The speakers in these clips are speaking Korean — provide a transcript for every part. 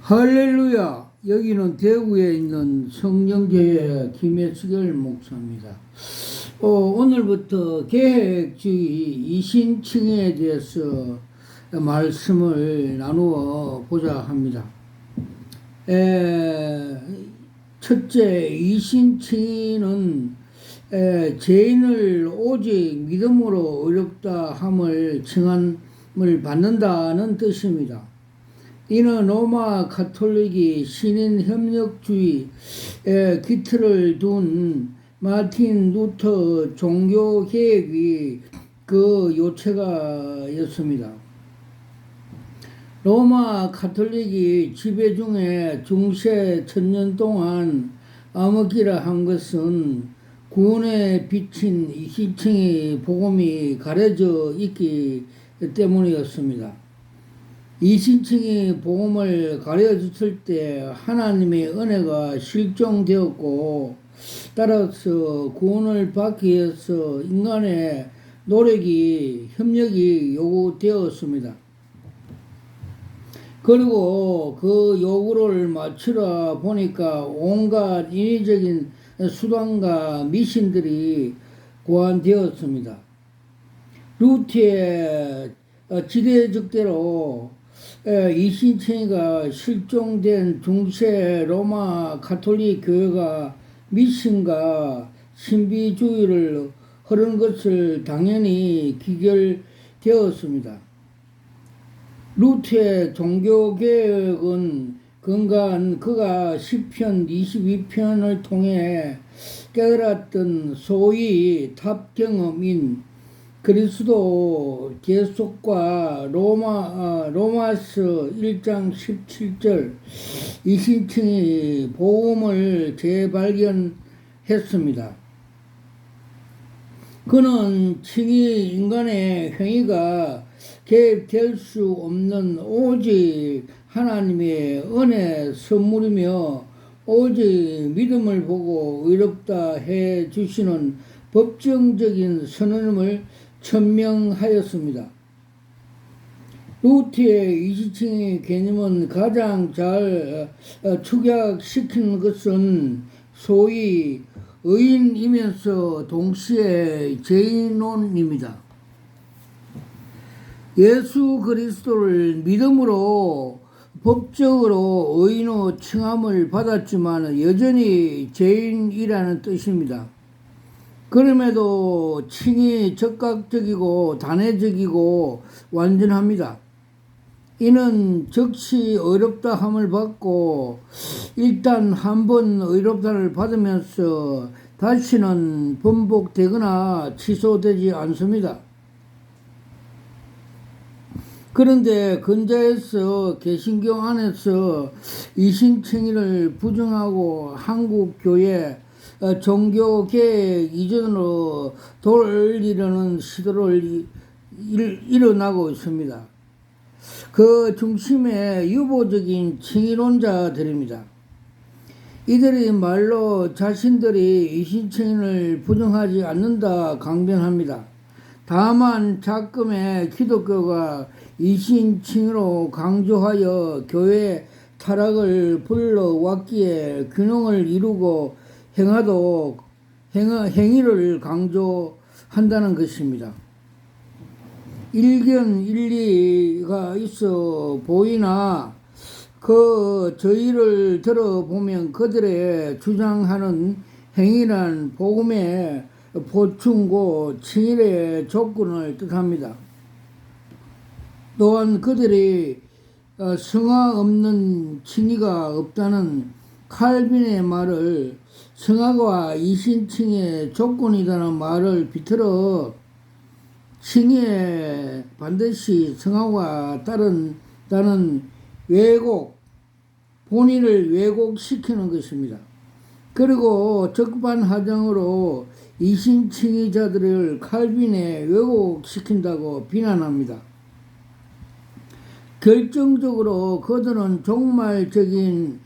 할렐루야! 여기는 대구에 있는 성령교회 김혜수결 목사입니다. 오늘부터 계획주의 이신칭에 대해서 말씀을 나누어 보자 합니다. 첫째, 이신칭의는 죄인을 오직 믿음으로 의롭다 함을 칭함을 받는다는 뜻입니다. 이는 로마 가톨릭이 신인 협력주의에 기틀을 둔 마틴 루터 종교 개혁이 그 요체가였습니다. 로마 가톨릭이 지배 중에 중세 1000년 동안 암흑기라 한 것은 구원에 비친 이신칭의 복음이 가려져 있기 때문이었습니다. 이신칭이 복음을 가려졌을 때 하나님의 은혜가 실종되었고, 따라서 구원을 받기 위해서 인간의 협력이 요구되었습니다. 그리고 그 요구를 맞추려 보니까 온갖 인위적인 수단과 미신들이 고안되었습니다. 루트의 지대적대로 이신칭의가 실종된 중세 로마 가톨릭 교회가 미신과 신비주의를 흐른 것을 당연히 기결되었습니다. 루트의 종교개혁은 그가 시편 22편을 통해 깨달았던 소위 탑경험인 그리스도 계속과 로마서 1장 17절 이신칭이 복음을 재발견했습니다. 그는 칭의 인간의 행위가 개입될 수 없는 오직 하나님의 은혜 선물이며 오직 믿음을 보고 의롭다 해 주시는 법정적인 선언을 천명하였습니다. 루트의 이신칭의 개념은 가장 잘 축약시키는 것은 소위 의인이면서 동시에 죄인론입니다. 예수 그리스도를 믿음으로 법적으로 의인으로 칭함을 받았지만 여전히 죄인이라는 뜻입니다. 그럼에도 칭이 적극적이고 단회적이고 완전합니다. 이는 즉시 의롭다 함을 받고 일단 한번 의롭다를 받으면서 다시는 번복되거나 취소되지 않습니다. 그런데 근자에서 개신교 안에서 이신칭의를 부정하고 한국교회 종교개혁 이전으로 돌리려는 시도를 일어나고 있습니다. 그 중심에 유보적인 칭의론자들입니다. 이들이 말로 자신들이 이신칭의를 부정하지 않는다 강변합니다. 다만 자금의 기독교가 이신칭의로 강조하여 교회 타락을 불러왔기에 균형을 이루고 행위를 강조한다는 것입니다. 일견일리가 있어 보이나 그 저희를 들어보면 그들의 주장하는 행위란 복음의 보충고 칭의의 조건을 뜻합니다. 또한 그들이 성화 없는 칭의가 없다는 칼빈의 말을 성화가 이신칭의 조건이라는 말을 비틀어 칭의에 반드시 성화가 따른다는 본인을 왜곡시키는 것입니다. 그리고 적반하장으로 이신칭의자들을 칼빈에 왜곡시킨다고 비난합니다. 결정적으로 그들은 종말적인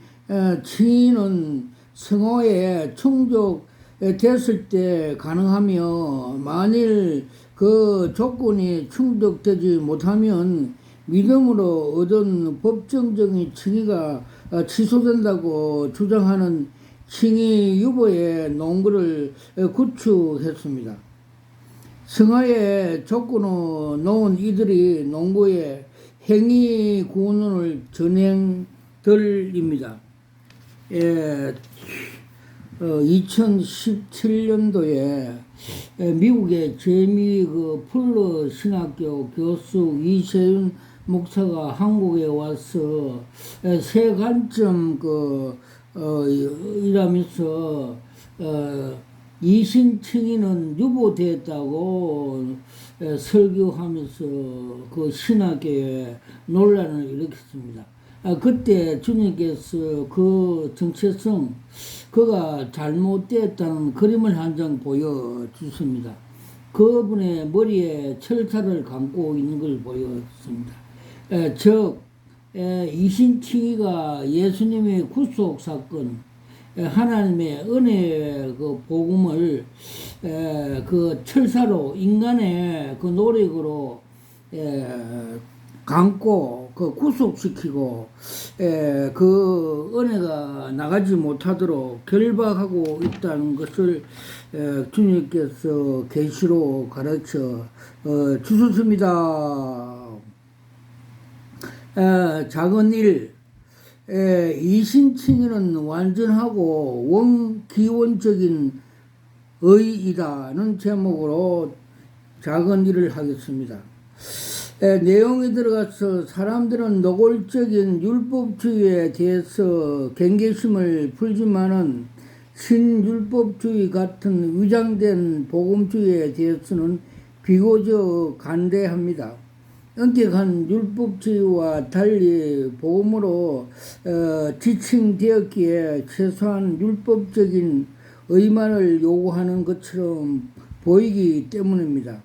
칭의는 성화에 충족됐을 때 가능하며 만일 그 조건이 충족되지 못하면 믿음으로 얻은 법정적인 칭의가 취소된다고 주장하는 칭의 유보의 논거를 구축했습니다. 성화의 조건을 놓은 이들이 농구의 행위 구원을 전행들입니다. 2017년도에 미국의 제미 풀러 신학교 교수 이세윤 목사가 한국에 와서 세 관점 일하면서 이신칭의는 유보되었다고 설교하면서 그 신학계에 논란을 일으켰습니다. 그때 주님께서 그 정체성, 그가 잘못되었다는 그림을 한 장 보여주십니다. 그분의 머리에 철사를 감고 있는 걸 보여줬습니다. 즉 이신칭의가 예수님의 구속 사건, 하나님의 은혜의 그 복음을 그 철사로 인간의 그 노력으로 감고 그 구속시키고 그 은혜가 나가지 못하도록 결박하고 있다는 것을 주님께서 계시로 가르쳐 주셨습니다. 작은 일, 이신칭의는 완전하고 원기원적인 의이다는 제목으로 작은 일을 하겠습니다. 내용에 들어가서 사람들은 노골적인 율법주의에 대해서 경계심을 풀지만은 신율법주의 같은 위장된 복음주의에 대해서는 비교적 간대합니다. 엄격한 율법주의와 달리 복음으로 지칭되었기에 최소한 율법적인 의만을 요구하는 것처럼 보이기 때문입니다.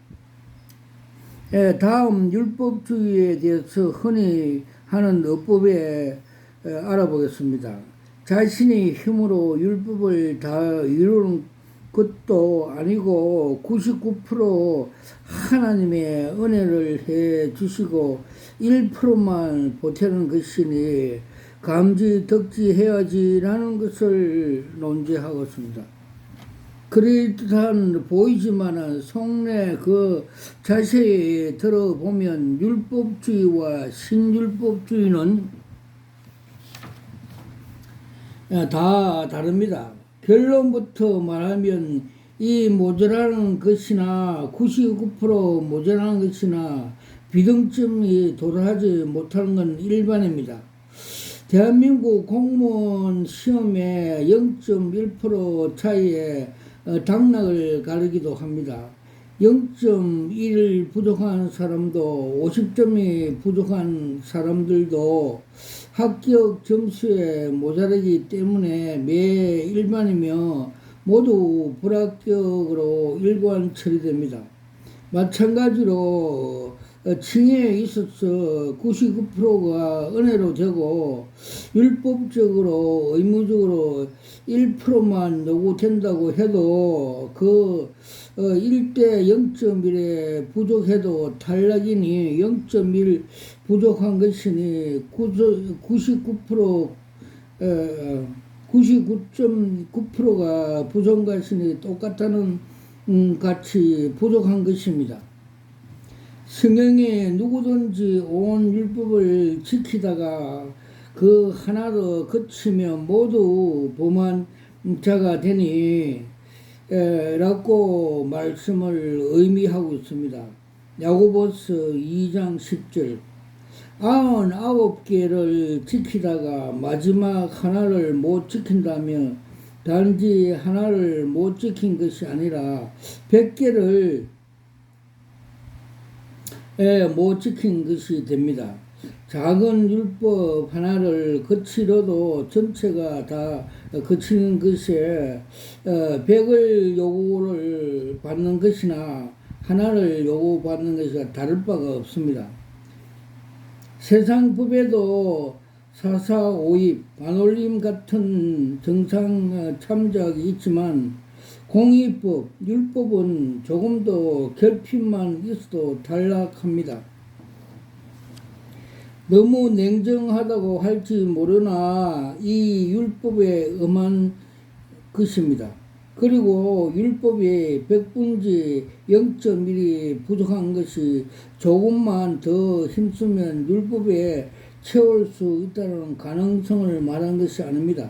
다음 율법주의에 대해서 흔히 하는 어법에 알아보겠습니다. 자신의 힘으로 율법을 다 이루는 것도 아니고 99% 하나님의 은혜를 해 주시고 1%만 보태는 것이니 감지 덕지해야지라는 것을 논지하고 있습니다. 그럴듯한 보이지만 속내 그 자세히 들어보면 율법주의와 신율법주의는 다 다릅니다. 결론부터 말하면 이 모자라는 것이나 99% 모자라는 것이나 비등점이 도달하지 못하는 건 일반입니다. 대한민국 공무원 시험에 0.1% 차이에 당락을 가르기도 합니다. 0.1 부족한 사람도 50점이 부족한 사람들도 합격 점수에 모자라기 때문에 매 일반이며 모두 불합격으로 일관 처리됩니다. 마찬가지로 칭의에 있어서 99%가 은혜로 되고 율법적으로 의무적으로 1%만 요구된다고 해도 그 1대 0.1에 부족해도 탈락이니 0.1 부족한 것이니 99.9%가 부족한 것이니 똑같다는 같이 부족한 것입니다. 성경에 누구든지 온 율법을 지키다가 그 하나도 거치면 모두 범한 자가 되니 라고 말씀을 의미하고 있습니다. 야고보서 2장 10절 99개를 지키다가 마지막 하나를 못 지킨다면 단지 하나를 못 지킨 것이 아니라 100개를 못 지킨 것이 됩니다. 작은 율법 하나를 거치려도 전체가 다 거치는 것에 100을 요구를 받는 것이나 하나를 요구받는 것이 다를 바가 없습니다. 세상 법에도 사사오입, 반올림 같은 정상 참작이 있지만 공의법, 율법은 조금 더 결핍만 있어도 탈락합니다. 너무 냉정하다고 할지 모르나 이 율법에 엄한 것입니다. 그리고 율법이 100분지 0.1이 부족한 것이 조금만 더 힘쓰면 율법에 채울 수 있다는 가능성을 말한 것이 아닙니다.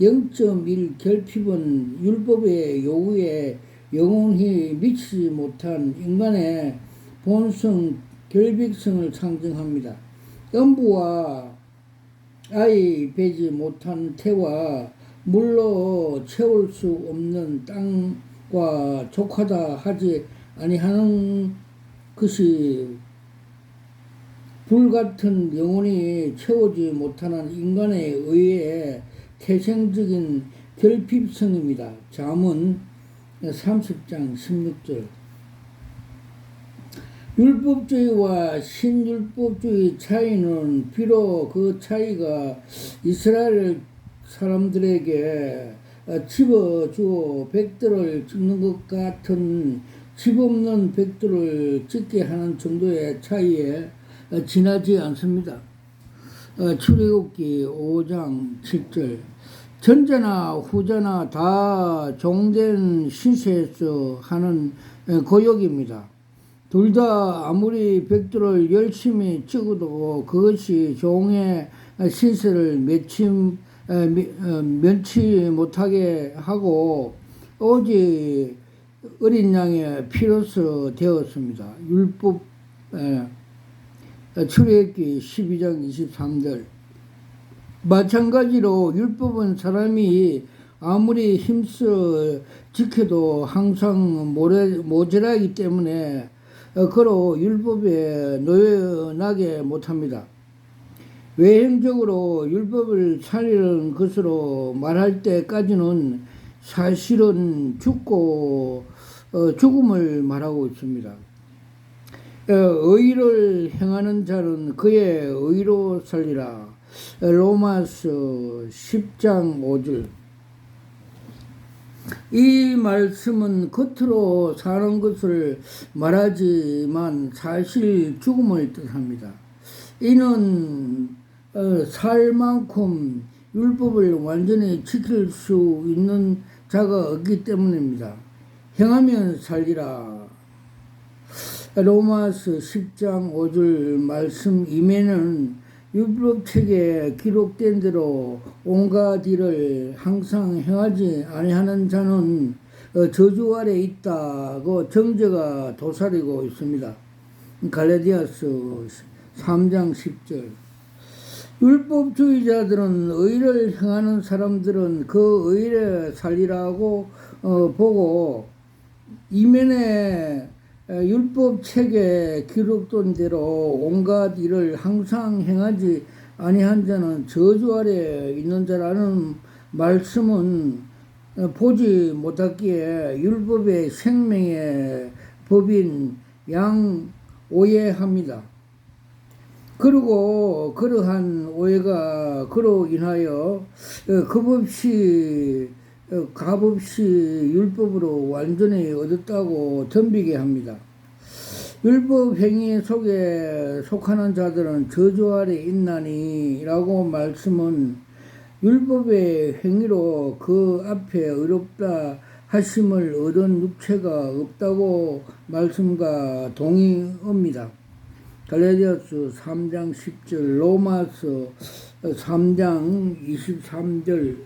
0.1 결핍은 율법의 요구에 영원히 미치지 못한 인간의 본성 결백성을 상징합니다. 음부와 아이 베지 못한 태와 물로 채울 수 없는 땅과 족하다 하지 아니하는 것이 불같은 영혼이 채우지 못하는 인간의 의의 태생적인 결핍성입니다. 잠언 30장 16절. 율법주의와 신율법주의 차이는 비록 그 차이가 이스라엘 사람들에게 집어주어 백들을 찍는 것 같은 집 없는 백들을 찍게 하는 정도의 차이에 지나지 않습니다. 출애굽기 5장 7절. 전자나 후자나 다 종된 신세에서 하는 고역입니다. 둘 다 아무리 백두를 열심히 찍어도 그것이 종의 신세를 면치 못하게 하고 오직 어린 양의 피로서 되었습니다. 율법 출애굽기 12장 23절. 마찬가지로 율법은 사람이 아무리 힘써 지켜도 항상 모자라기 때문에 그로 율법에 노연하게 못합니다. 외형적으로 율법을 살리는 것으로 말할 때까지는 사실은 죽음을 말하고 있습니다. 의를 행하는 자는 그의 의로 살리라. 로마서 10장 5절. 이 말씀은 겉으로 사는 것을 말하지만 사실 죽음을 뜻합니다. 이는 살 만큼 율법을 완전히 지킬 수 있는 자가 없기 때문입니다. 행하면 살리라. 로마서 10장 5절 말씀 이면은 율법책에 기록된 대로 온갖 일을 항상 행하지 아니하는 자는 저주 아래 있다고 정죄가 도사리고 있습니다. 갈라디아서 3장 10절. 율법주의자들은 의를 행하는 사람들은 그 의를 살리라고 보고 이면에 율법책에 기록된 대로 온갖 일을 항상 행하지 아니한 자는 저주 아래 있는 자라는 말씀은 보지 못했기에 율법의 생명의 법인 양 오해합니다. 그리고 그러한 오해가 그로 인하여 값없이 율법으로 완전히 얻었다고 덤비게 합니다. 율법 행위 속에 속하는 자들은 저주 아래 있나니 라고 말씀은 율법의 행위로 그 앞에 의롭다 하심을 얻은 육체가 없다고 말씀과 동의합니다. 갈라디아서 3장 10절, 로마서 3장 20절.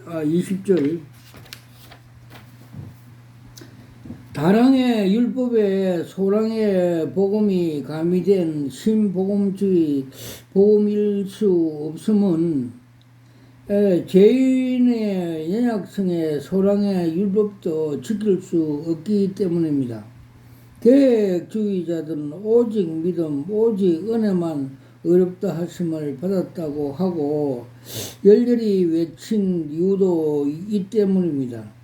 다랑의 율법에 소랑의 복음이 가미된 신복음주의 복음일 수 없음은 죄인의 연약성에 소랑의 율법도 지킬 수 없기 때문입니다. 계획주의자들은 오직 믿음, 오직 은혜만 어렵다 하심을 받았다고 하고 열렬히 외친 이유도 이 때문입니다.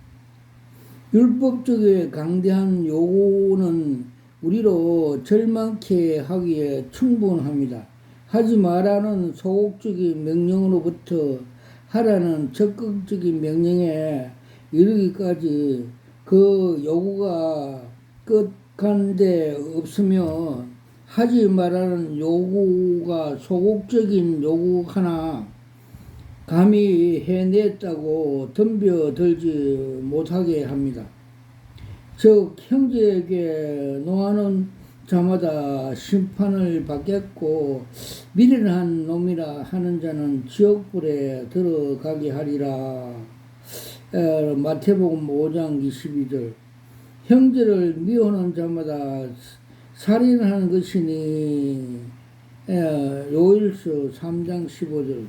율법적의 강대한 요구는 우리로 절망케 하기에 충분합니다. 하지 말라는 소극적인 명령으로부터 하라는 적극적인 명령에 이르기까지 그 요구가 끝간데 없으며 하지 말라는 요구가 소극적인 요구 하나 감히 해냈다고 덤벼들지 못하게 합니다. 즉 형제에게 노하는 자마다 심판을 받겠고 미련한 놈이라 하는 자는 지옥불에 들어가게 하리라. 마태복음 5장 22절. 형제를 미워하는 자마다 살인하는 것이니. 요일서 3장 15절.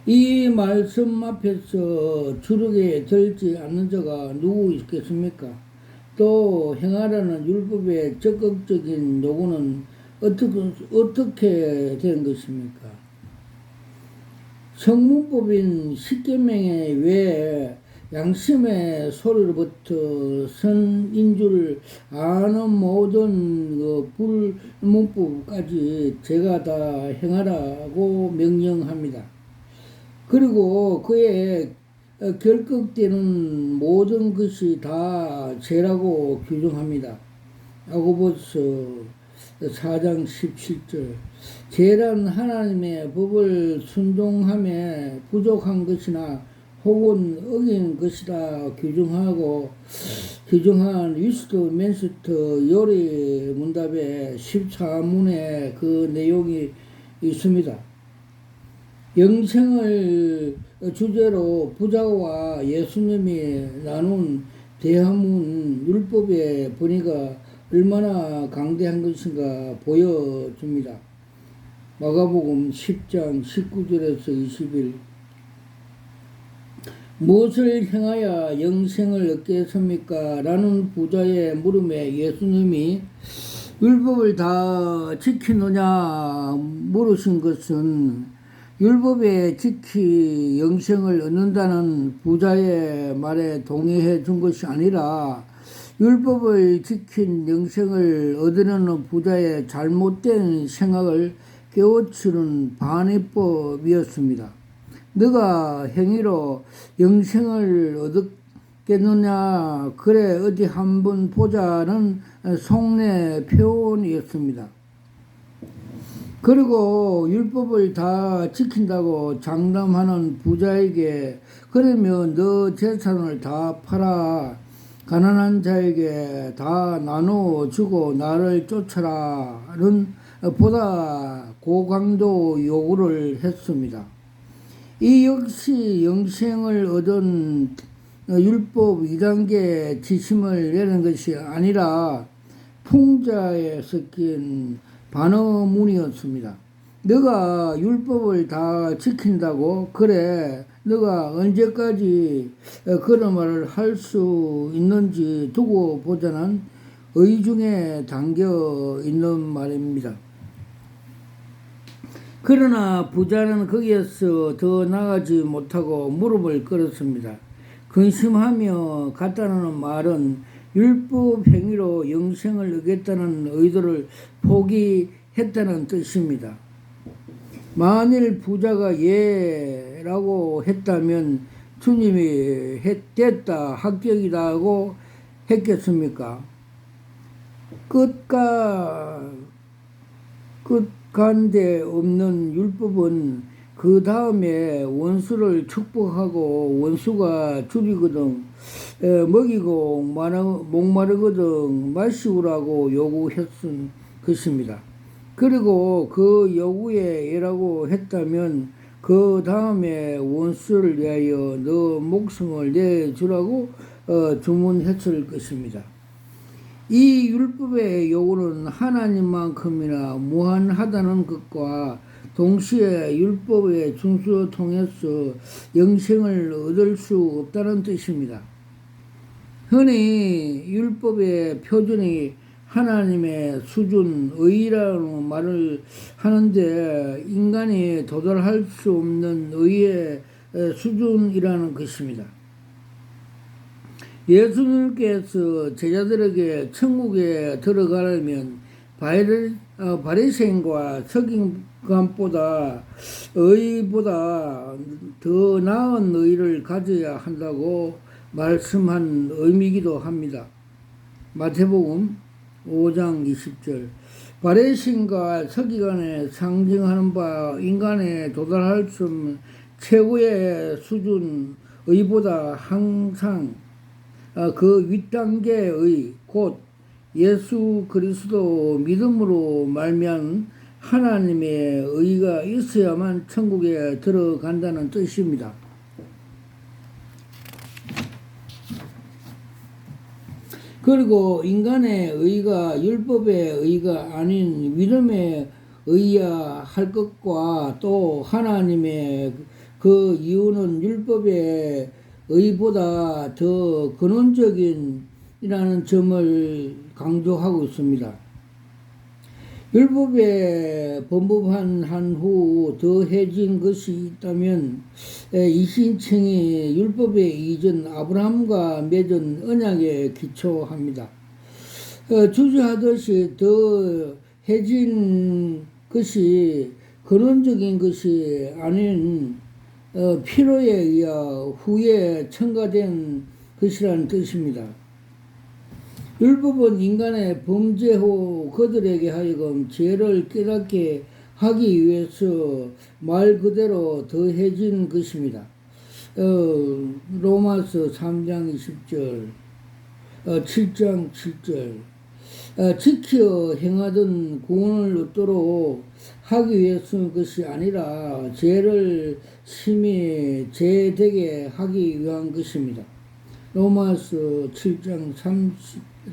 이 말씀 앞에서 주룩에 들지 않는 자가 누구 있겠습니까? 또 행하라는 율법의 적극적인 요구는 어떻게 된 것입니까? 성문법인 십계명에 외에 양심의 소리로부터 선인 줄 아는 모든 불문법까지 제가 다 행하라고 명령합니다. 그리고 그의 결격되는 모든 것이 다 죄라고 규정합니다. 야고보서 4장 17절. 죄란 하나님의 법을 순종함에 부족한 것이나 혹은 어긴 것이다 규정한 위스트민스터 요리 문답의 14문에 그 내용이 있습니다. 영생을 주제로 부자와 예수님이 나눈 대화문 율법의 본의가 얼마나 강대한 것인가 보여줍니다. 마가복음 10장 19절에서 20일. 무엇을 행하여 영생을 얻겠습니까? 라는 부자의 물음에 예수님이 율법을 다 지키느냐 물으신 것은 율법에 지키 영생을 얻는다는 부자의 말에 동의해 준 것이 아니라 율법을 지킨 영생을 얻으려는 부자의 잘못된 생각을 깨우치는 반의법이었습니다. 너가 행위로 영생을 얻겠느냐? 그래 어디 한번 보자는 속내 표현이었습니다. 그리고 율법을 다 지킨다고 장담하는 부자에게 그러면 너 재산을 다 팔아 가난한 자에게 다 나눠주고 나를 쫓아라는 보다 고강도 요구를 했습니다. 이 역시 영생을 얻은 율법 2단계 지침을 내는 것이 아니라 풍자에 섞인 반어문이었습니다. 너가 율법을 다 지킨다고? 그래, 너가 언제까지 그런 말을 할 수 있는지 두고 보자는 의중에 담겨 있는 말입니다. 그러나 부자는 거기에서 더 나가지 못하고 무릎을 꿇었습니다. 근심하며 갖다놓는 말은 율법 행위로 영생을 얻겠다는 의도를 포기했다는 뜻입니다. 만일 부자가 예라고 했다면 주님이 됐다 합격이라고 했겠습니까? 끝간데 없는 율법은 그 다음에 원수를 축복하고 원수가 줄이거든 먹이고 목마르거든 마시우라고 요구했은 것입니다. 그리고 그 요구에 예라고 했다면 그 다음에 원수를 위하여 너 목숨을 내주라고 주문했을 것입니다. 이 율법의 요구는 하나님만큼이나 무한하다는 것과 동시에 율법의 준수를 통해서 영생을 얻을 수 없다는 뜻입니다. 흔히 율법의 표준이 하나님의 수준, 의라는 말을 하는데 인간이 도달할 수 없는 의의 수준이라는 것입니다. 예수님께서 제자들에게 천국에 들어가려면 바리새인과 서기관보다 의보다 더 나은 의를 가져야 한다고 말씀한 의미이기도 합니다. 마태복음 5장 20절. 바레신과 서기관에 상징하는 바 인간에 도달할 수 없는 최고의 수준 의보다 항상 그 윗단계의 곧 예수 그리스도 믿음으로 말미암은 하나님의 의가 있어야만 천국에 들어간다는 뜻입니다. 그리고 인간의 의가 율법의 의가 아닌 믿음의 의야 할 것과 또 하나님의 그 이유는 율법의 의보다 더 근원적인 이라는 점을 강조하고 있습니다. 율법에 범법한 후 더해진 것이 있다면 이신층이 율법에 이전 아브라함과 맺은 언약에 기초합니다. 주저하듯이 더해진 것이 근원적인 것이 아닌 필요에 의하 후에 첨가된 것이라는 뜻입니다. 율법은 인간의 범죄 후 그들에게 하여금 죄를 깨닫게 하기 위해서 말 그대로 더해진 것입니다. 로마서 3장 20절, 7장 7절. 지켜 행하던 구원을 얻도록 하기 위해서 것이 아니라 죄를 심히 죄되게 하기 위한 것입니다. 로마서 7장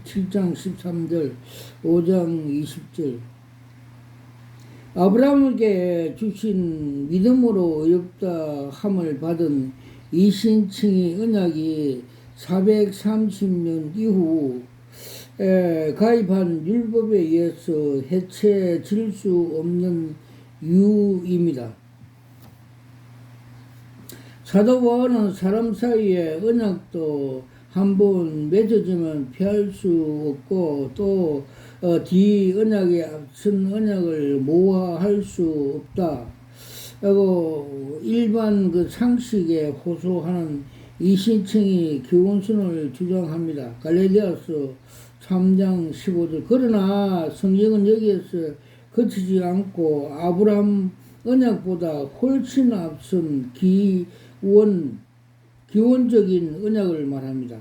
13절, 5장 20절. 아브라함에게 주신 믿음으로 의롭다 함을 받은 이신층의 언약이 430년 이후 가입한 율법에 의해서 해체될 수 없는 이유입니다. 사도 바울은 사람 사이의 언약도 한번 맺어지면 피할 수 없고 또 뒤 언약에 앞선 언약을 모호할 수 없다. 그리고 일반 그 상식에 호소하는 이신층이 교훈선을 주장합니다. 갈라디아서 3장 15절. 그러나 성경은 여기에서 그치지 않고 아브라함 언약보다 훨씬 앞선 기원적인 언약을 말합니다.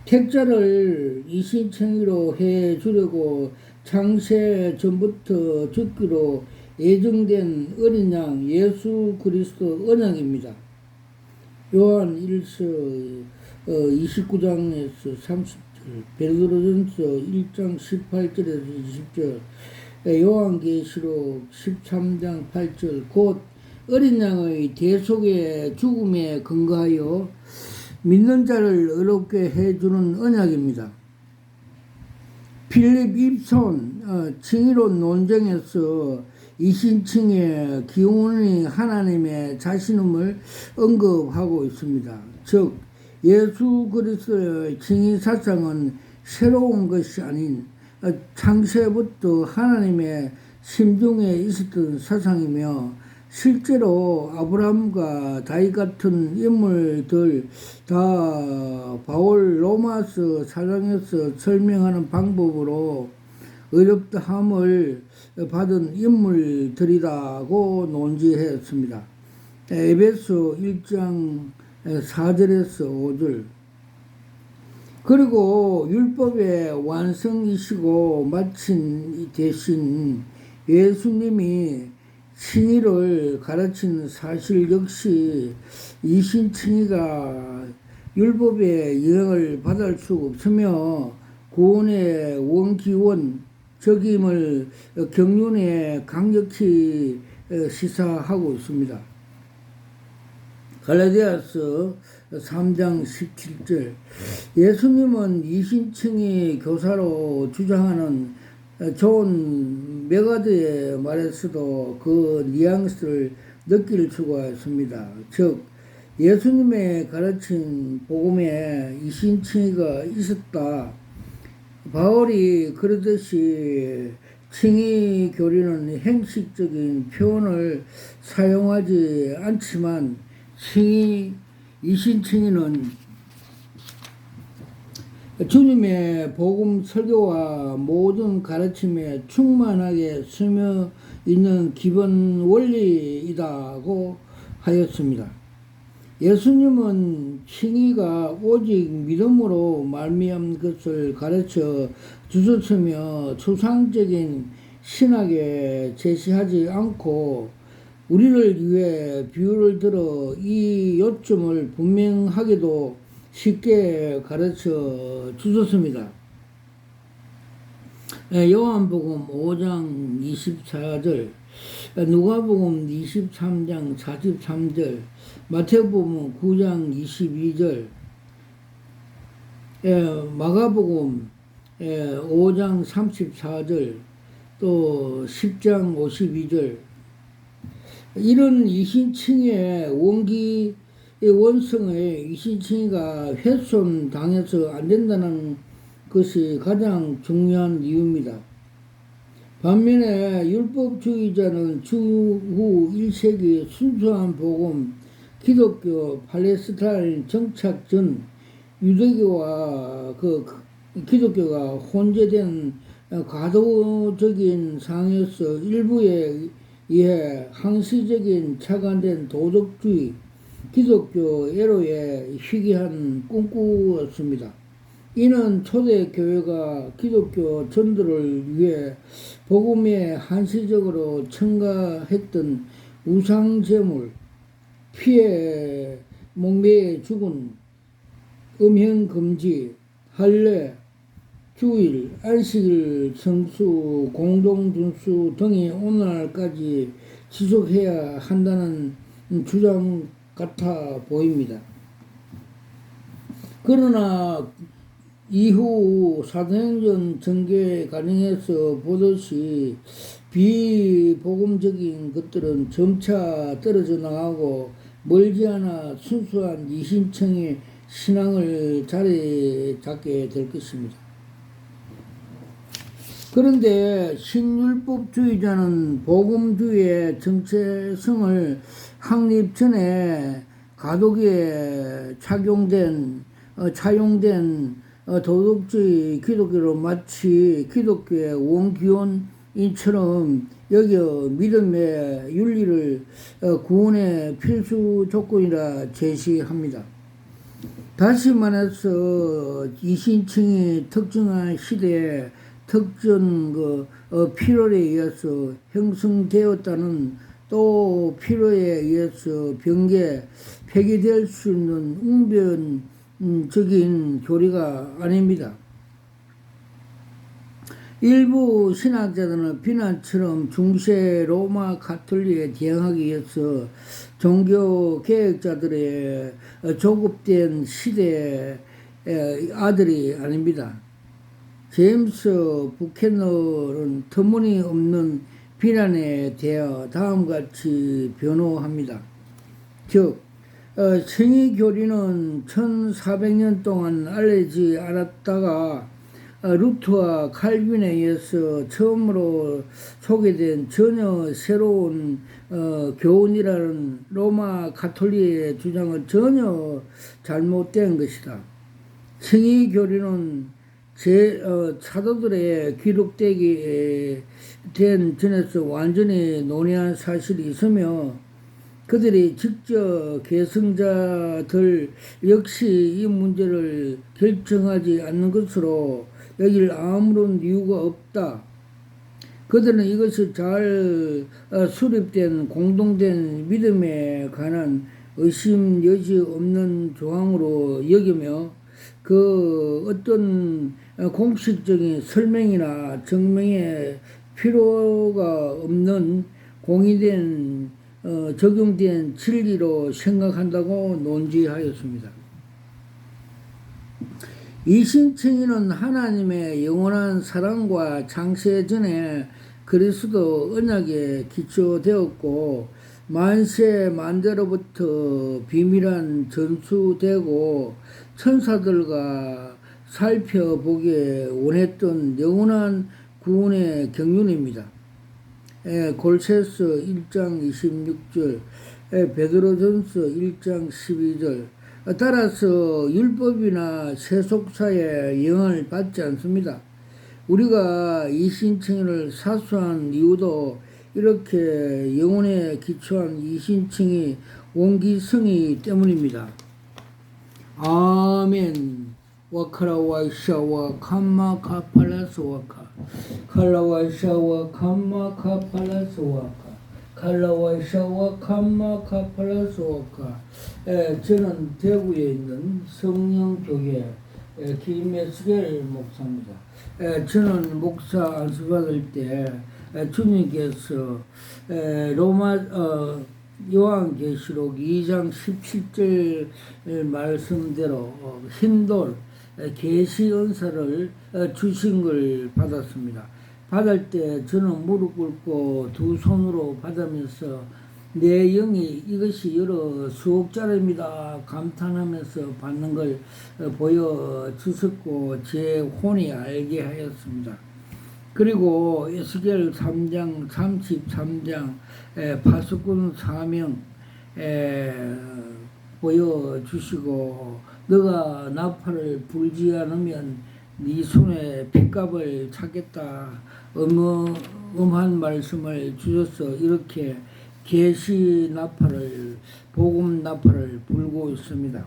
택자를 이신층으로 해 주려고 창세 전부터 죽기로 예정된 어린 양 예수 그리스도 언약입니다. 요한 1서 29장에서 30절, 베드로전서 1장 18절에서 20절, 요한계시록 13장 8절, 곧 어린 양의 대속의 죽음에 근거하여 믿는 자를 의롭게 해주는 언약입니다. 필립 입손 칭의론 논쟁에서 이신층의 기원이 하나님의 자신임을 언급하고 있습니다. 즉 예수 그리스도의 칭의 사상은 새로운 것이 아닌 창세부터 하나님의 심중에 있었던 사상이며 실제로 아브라함과 다윗 같은 인물들 다 바울 로마서 4장에서 설명하는 방법으로 의롭다함을 받은 인물들이라고 논지했습니다. 에베소 1장 4절에서 5절. 그리고 율법의 완성이시고 마친 대신 예수님이 칭의를 가르친 사실 역시 이신칭의가 율법의 영향을 받을 수 없으며 구원의 원기원적임을 경륜에 강력히 시사하고 있습니다. 갈라디아서 3장 17절. 예수님은 이신층의 교사로 주장하는 존 메가드의 말에서도 그 뉘앙스를 느낄 수가 있습니다. 즉 예수님의 가르친 복음에 이신칭의가 있었다. 바울이 그러듯이 칭의 교리는 형식적인 표현을 사용하지 않지만 이신칭의는 주님의 복음 설교와 모든 가르침에 충만하게 스며 있는 기본 원리이다고 하였습니다. 예수님은 칭의가 오직 믿음으로 말미암은 것을 가르쳐 주셨으며 추상적인 신학에 제시하지 않고 우리를 위해 비유를 들어 이 요점을 분명하게도 쉽게 가르쳐 주셨습니다. 요한복음 5장 24절, 누가복음 23장 43절, 마태복음 9장 22절, 마가복음 5장 34절, 또 10장 52절, 이런 이신칭의 원기의 원성의 이신칭의가 훼손당해서 안 된다는 것이 가장 중요한 이유입니다. 반면에 율법주의자는 주후 1세기 순수한 복음, 기독교 팔레스타인 정착 전 유대교와 기독교가 혼재된 과도적인 상에서 일부에 의해 항시적인 착안된 도덕주의, 기독교 애로에 희귀한 꿈꾸었습니다. 이는 초대교회가 기독교 전도를 위해 복음에 한시적으로 첨가했던 우상제물, 피해 목매에 죽은, 음행금지, 할례, 주일, 안식일 성수, 공동준수 등이 오늘날까지 지속해야 한다는 주장 같아 보입니다. 그러나 이후 사도행전 전개 과정에서 보듯이 비복음적인 것들은 점차 떨어져 나가고 멀지 않아 순수한 이신청의 신앙을 자리 잡게 될 것입니다. 그런데 신율법주의자는 복음주의의 정체성을 확립 전에 가독에 차용된 도덕주의 기독교로 마치 기독교의 원기원인처럼 여겨 믿음의 윤리를 구원의 필수 조건이라 제시합니다. 다시 말해서 이신층이 특정한 시대에 특정 필요에 의해서 형성되었다는, 또 필요에 의해서 폐기될 수 있는 웅변적인 교리가 아닙니다. 일부 신학자들은 비난처럼 중세 로마 가톨릭에 대항하기 위해서 종교 개혁자들의 조급된 시대의 아들이 아닙니다. 제임스 부캐널은 터무니없는 비난에 대하여 다음같이 변호합니다. 즉, 칭의교리는 1400년 동안 알려지지 않았다가 루트와 칼빈에 의해서 처음으로 소개된 전혀 새로운 교훈이라는 로마 가톨릭의 주장은 전혀 잘못된 것이다. 칭의교리는 사도들의 기록되기 된 전에서 완전히 논의한 사실이 있으며 그들이 직접 계승자들 역시 이 문제를 결정하지 않는 것으로 여길 아무런 이유가 없다. 그들은 이것을 잘 수립된 공동된 믿음에 관한 의심 여지 없는 조항으로 여기며 어떤 공식적인 설명이나 증명의 필요가 없는 공의된 적용된 진리로 생각한다고 논지하였습니다. 이신칭의는 하나님의 영원한 사랑과 창세 전에 그리스도 언약에 기초되었고 만세 만대로부터 비밀한 전수되고 천사들과 살펴보기에 원했던 영원한 구원의 경륜입니다. 골세서 1장 26절, 베드로전서 1장 12절, 따라서 율법이나 세속사의 영향을 받지 않습니다. 우리가 이신청을 사수한 이유도 이렇게 영혼에 기초한 이신청이 원기성이 때문입니다. 아멘. 와카라와샤와 캄마카팔라스와카 칼라와샤와 캄마카팔라스와카 칼라와샤와 캄마카팔라스와카. 저는 대구에 있는 성령교회 김메스겔 목사입니다. 저는 목사 안수받을 때 주님께서 로마 요한계시록 2장 17절 말씀대로 흰돌 계시 은사를 주신 걸 받았습니다. 받을 때 저는 무릎 꿇고 두 손으로 받으면서 내 영이 이것이 여러 수억짜리입니다 감탄하면서 받는 걸 보여주셨고 제 혼이 알게 하였습니다. 그리고 에스겔 3장 33장 파수꾼 사명 보여주시고 너가 나팔을 불지 않으면 네 손에 핏값을 찾겠다 엄한 말씀을 주셔서 이렇게 계시 나팔을 복음 나팔을 불고 있습니다.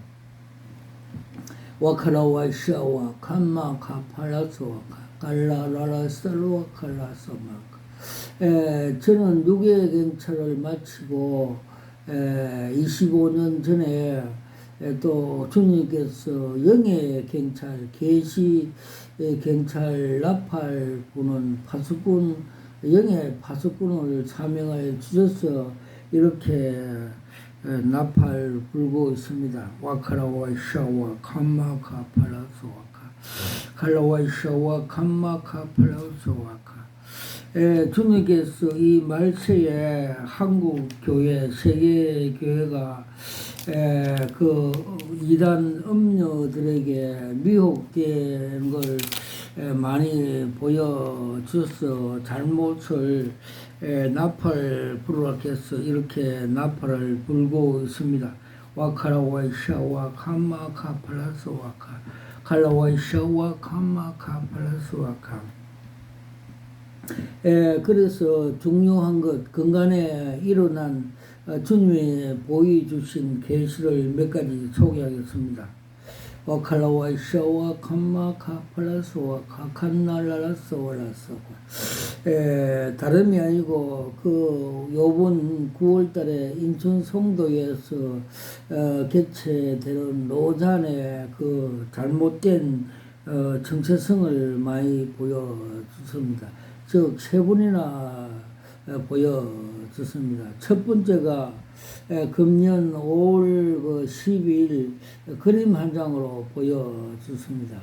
와카라와샤와 캄마카팔라스와카 갈라라라살로와 칼라서마카. 저는 6회 경찰을 마치고 25년 전에 또 주님께서 영의 경찰, 계시 경찰 나팔 부는 파수꾼, 영의 파수꾼을 사명을 주셔서 이렇게 나팔 불고 있습니다. 와카라와샤와 캄마카팔라스와카 칼라와샤와 캄마카팔라스와카. 주님께서 이 말세에 한국 교회, 세계 교회가 그 이단 음녀들에게 미혹된 걸 많이 보여줘서 잘못을 나팔 부르라 해서 이렇게 나팔을 불고 있습니다. 와카라와샤와 캄마카팔라스와카 칼라와샤와 캄마카팔라스와카. 그래서 중요한 것 근간에 일어난 주님이 보여주신 계시를 몇 가지 소개하겠습니다. 와칼라와샤와 캄마카팔라스와 카칸날라라스와라스와. 다름이 아니고 그 요번 9월달에 인천 송도에서 개최되는 노잔의 그 잘못된 정체성을 많이 보여줬습니다. 즉 세 분이나 보여줬습니다. 첫 번째가 금년 5월 12일 그림 한 장으로 보여줬습니다.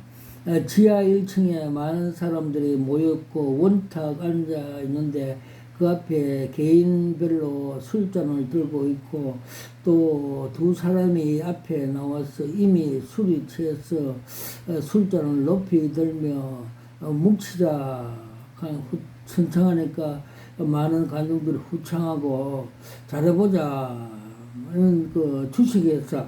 지하 1층에 많은 사람들이 모였고 원탁 앉아 있는데 그 앞에 개인별로 술잔을 들고 있고 또 두 사람이 앞에 나와서 이미 술이 취해서 술잔을 높이 들며 뭉치자 선창하니까 많은 관중들이 후창하고 잘해보자 하는 그 주식회사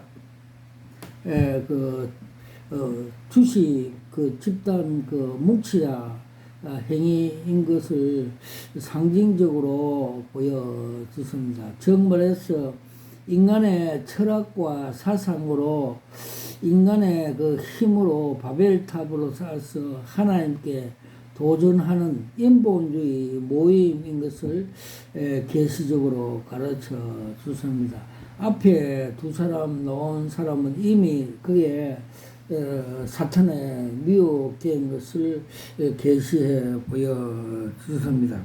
주식 집단 뭉치자 행위인 것을 상징적으로 보여주습니다. 정말해서 인간의 철학과 사상으로 인간의 그 힘으로 바벨탑으로 쌓아서 하나님께 도전하는 인본주의 모임인 것을 계시적으로 가르쳐 주십니다. 앞에 두 사람 나온 사람은 이미 그게 사탄에 미혹된 것을 계시해 보여주십니다.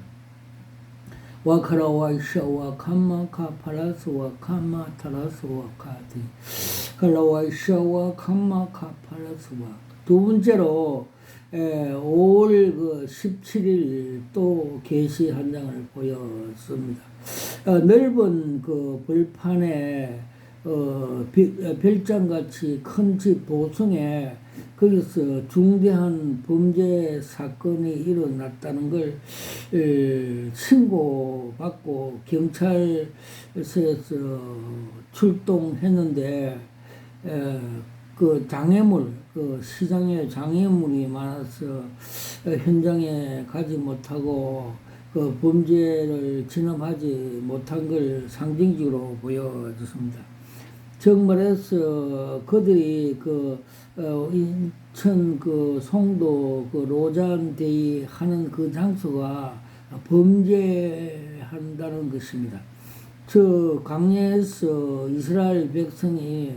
와카라와샤와 캄마카팔라스와 캄마타라스와 카티 칼라와샤와 캄마카팔라스와. 두 번째로 5월 17일 또 계시 한 장을 보였습니다. 넓은 그 벌판에 별장같이 큰 집 도성에 거기서 중대한 범죄 사건이 일어났다는 걸 신고받고 경찰서에서 출동했는데 에, 그 장애물, 그 시장에 장애물이 많아서 현장에 가지 못하고 그 범죄를 진압하지 못한 걸 상징적으로 보여줬습니다. 정말해서 그들이 인천 그 송도 그 로잔데이 하는 그 장소가 범죄한다는 것입니다. 저 광야에서 이스라엘 백성이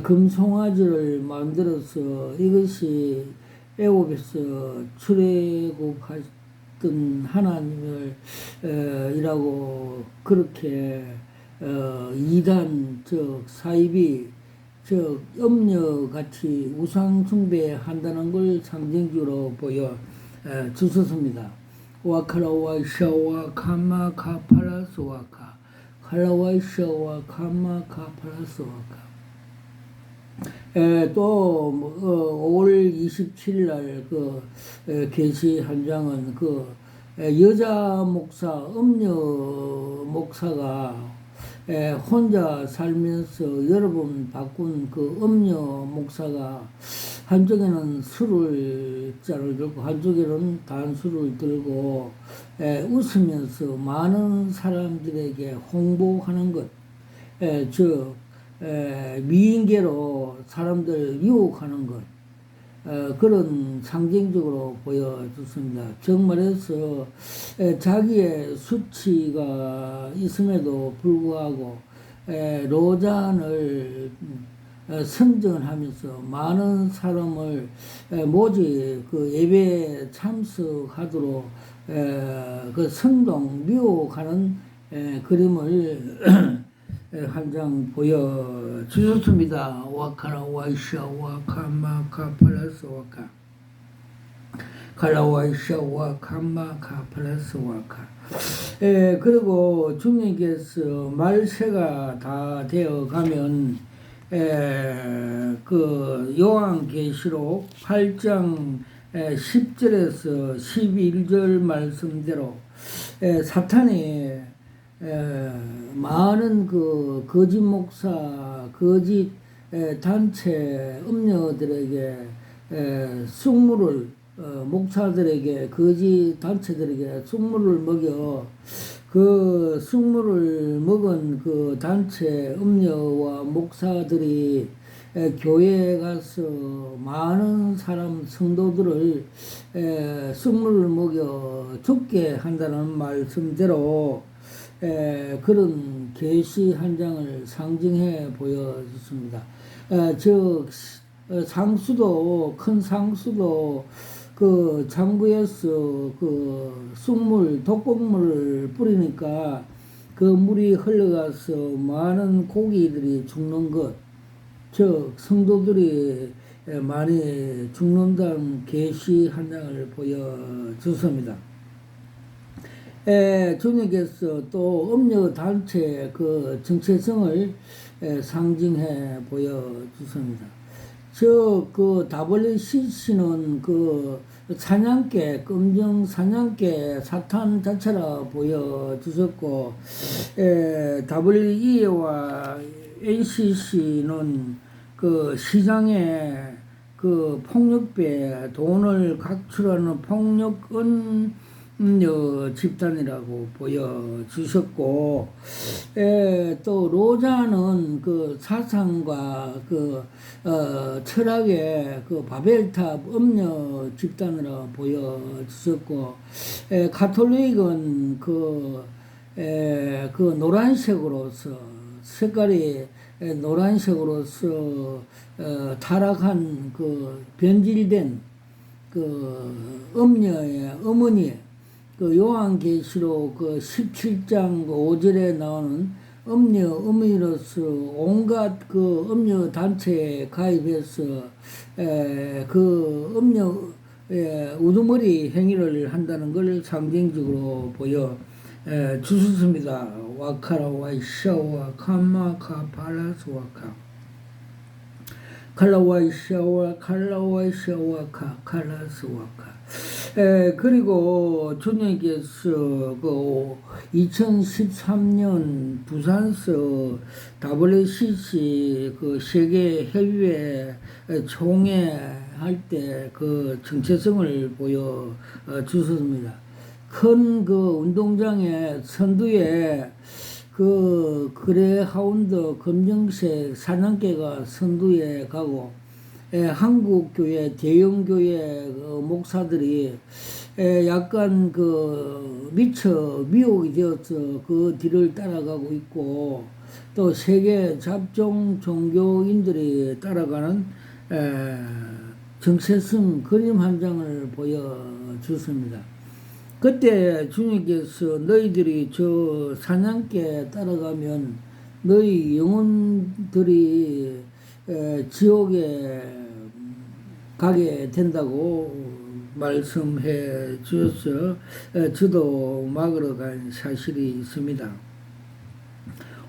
금송아지를 만들어서 이것이 애굽에서 출애굽했던 하나님을 이라고 그렇게 이단 즉 사이비 즉 염려같이 우상 숭배한다는 걸 상징적으로 보여 주셨습니다. 와카라와샤와 카마카파라스와카 칼라와샤와 카마카파라스와카 또 5월 27일 날 계시 한 장은 여자 목사 음녀 목사가 혼자 살면서 여러 번 바꾼 그 음녀 목사가 한쪽에는 술을 잔을 들고 한쪽에는 단술을 들고 웃으면서 많은 사람들에게 홍보하는 것, 즉 미인계로 사람들 유혹하는 것, 그런 상징적으로 보여줬습니다. 정말해서 자기의 수치가 있음에도 불구하고 로잔을 선전하면서 많은 사람을 모집 그 예배에 참석하도록 그 선동 미혹하는 그림을 한 장 보여주셨습니다. 와카라 와이샤 와카마카 플러스 와카 칼라와이샤 와카마카 플러스 와카 그리고 주님께서 말세가 다 되어 가면 그 요한계시록 8장 10절에서 11절 말씀대로 사탄이 많은 그 거짓 목사, 거짓 단체 음녀들에게 쑥물을 목사들에게 거짓 단체들에게 쑥물을 먹여 그 쑥물을 먹은 그 단체 음녀와 목사들이 교회에 가서 많은 사람 성도들을 쑥물을 먹여 죽게 한다는 말씀대로 그런 계시 한 장을 상징해 보여줬습니다. 즉 상수도 큰 상수도 그 장부에서 그 쑥물 독곡물을 뿌리니까 그 물이 흘러가서 많은 고기들이 죽는 것, 즉 성도들이 많이 죽는다는 계시 한 장을 보여줬습니다. 주님께서 또 음료 단체 그 정체성을 상징해 보여주십니다. 그 WCC는 그 사냥개, 검정 사냥개 사탄 자체라 보여주셨고, WE와 NCC는 그 시장에 그 폭력배, 돈을 각출하는 폭력은 집단이라고 보여주셨고, 또 로자는 그 사상과 철학의 그 바벨탑 음녀 집단이라고 보여주셨고, 가톨릭은 그 노란색으로서 색깔이 노란색으로서 타락한 그 변질된 그 음녀의 어머니 그 요한계시록 그 17장 5절에 나오는 음녀 어머니로서 온갖 그 음녀 단체에 가입해서 그 음녀 우두머리 행위를 한다는 걸 상징적으로 보여 주셨습니다. 와카라 와이샤와 카마카 팔라스와카 칼라와이샤와 칼라와이샤와 칼라스와카 그리고 주님께서 그 2013년 부산서 WCC 그 세계 해외 총회 할 때 그 정체성을 보여 주셨습니다. 큰 그 운동장에 선두에 그 그레하운드 검정색 사냥개가 선두에 가고 한국 교회 대형 교회 목사들이 약간 그 미처 미혹이 되어서 그 뒤를 따라가고 있고 또 세계 잡종 종교인들이 따라가는 정체성 그림 한 장을 보여주습니다. 그때 주님께서 너희들이 저 사냥개 따라가면 너희 영혼들이 지옥에 가게 된다고 말씀해 주셔서 저도 막으러 간 사실이 있습니다.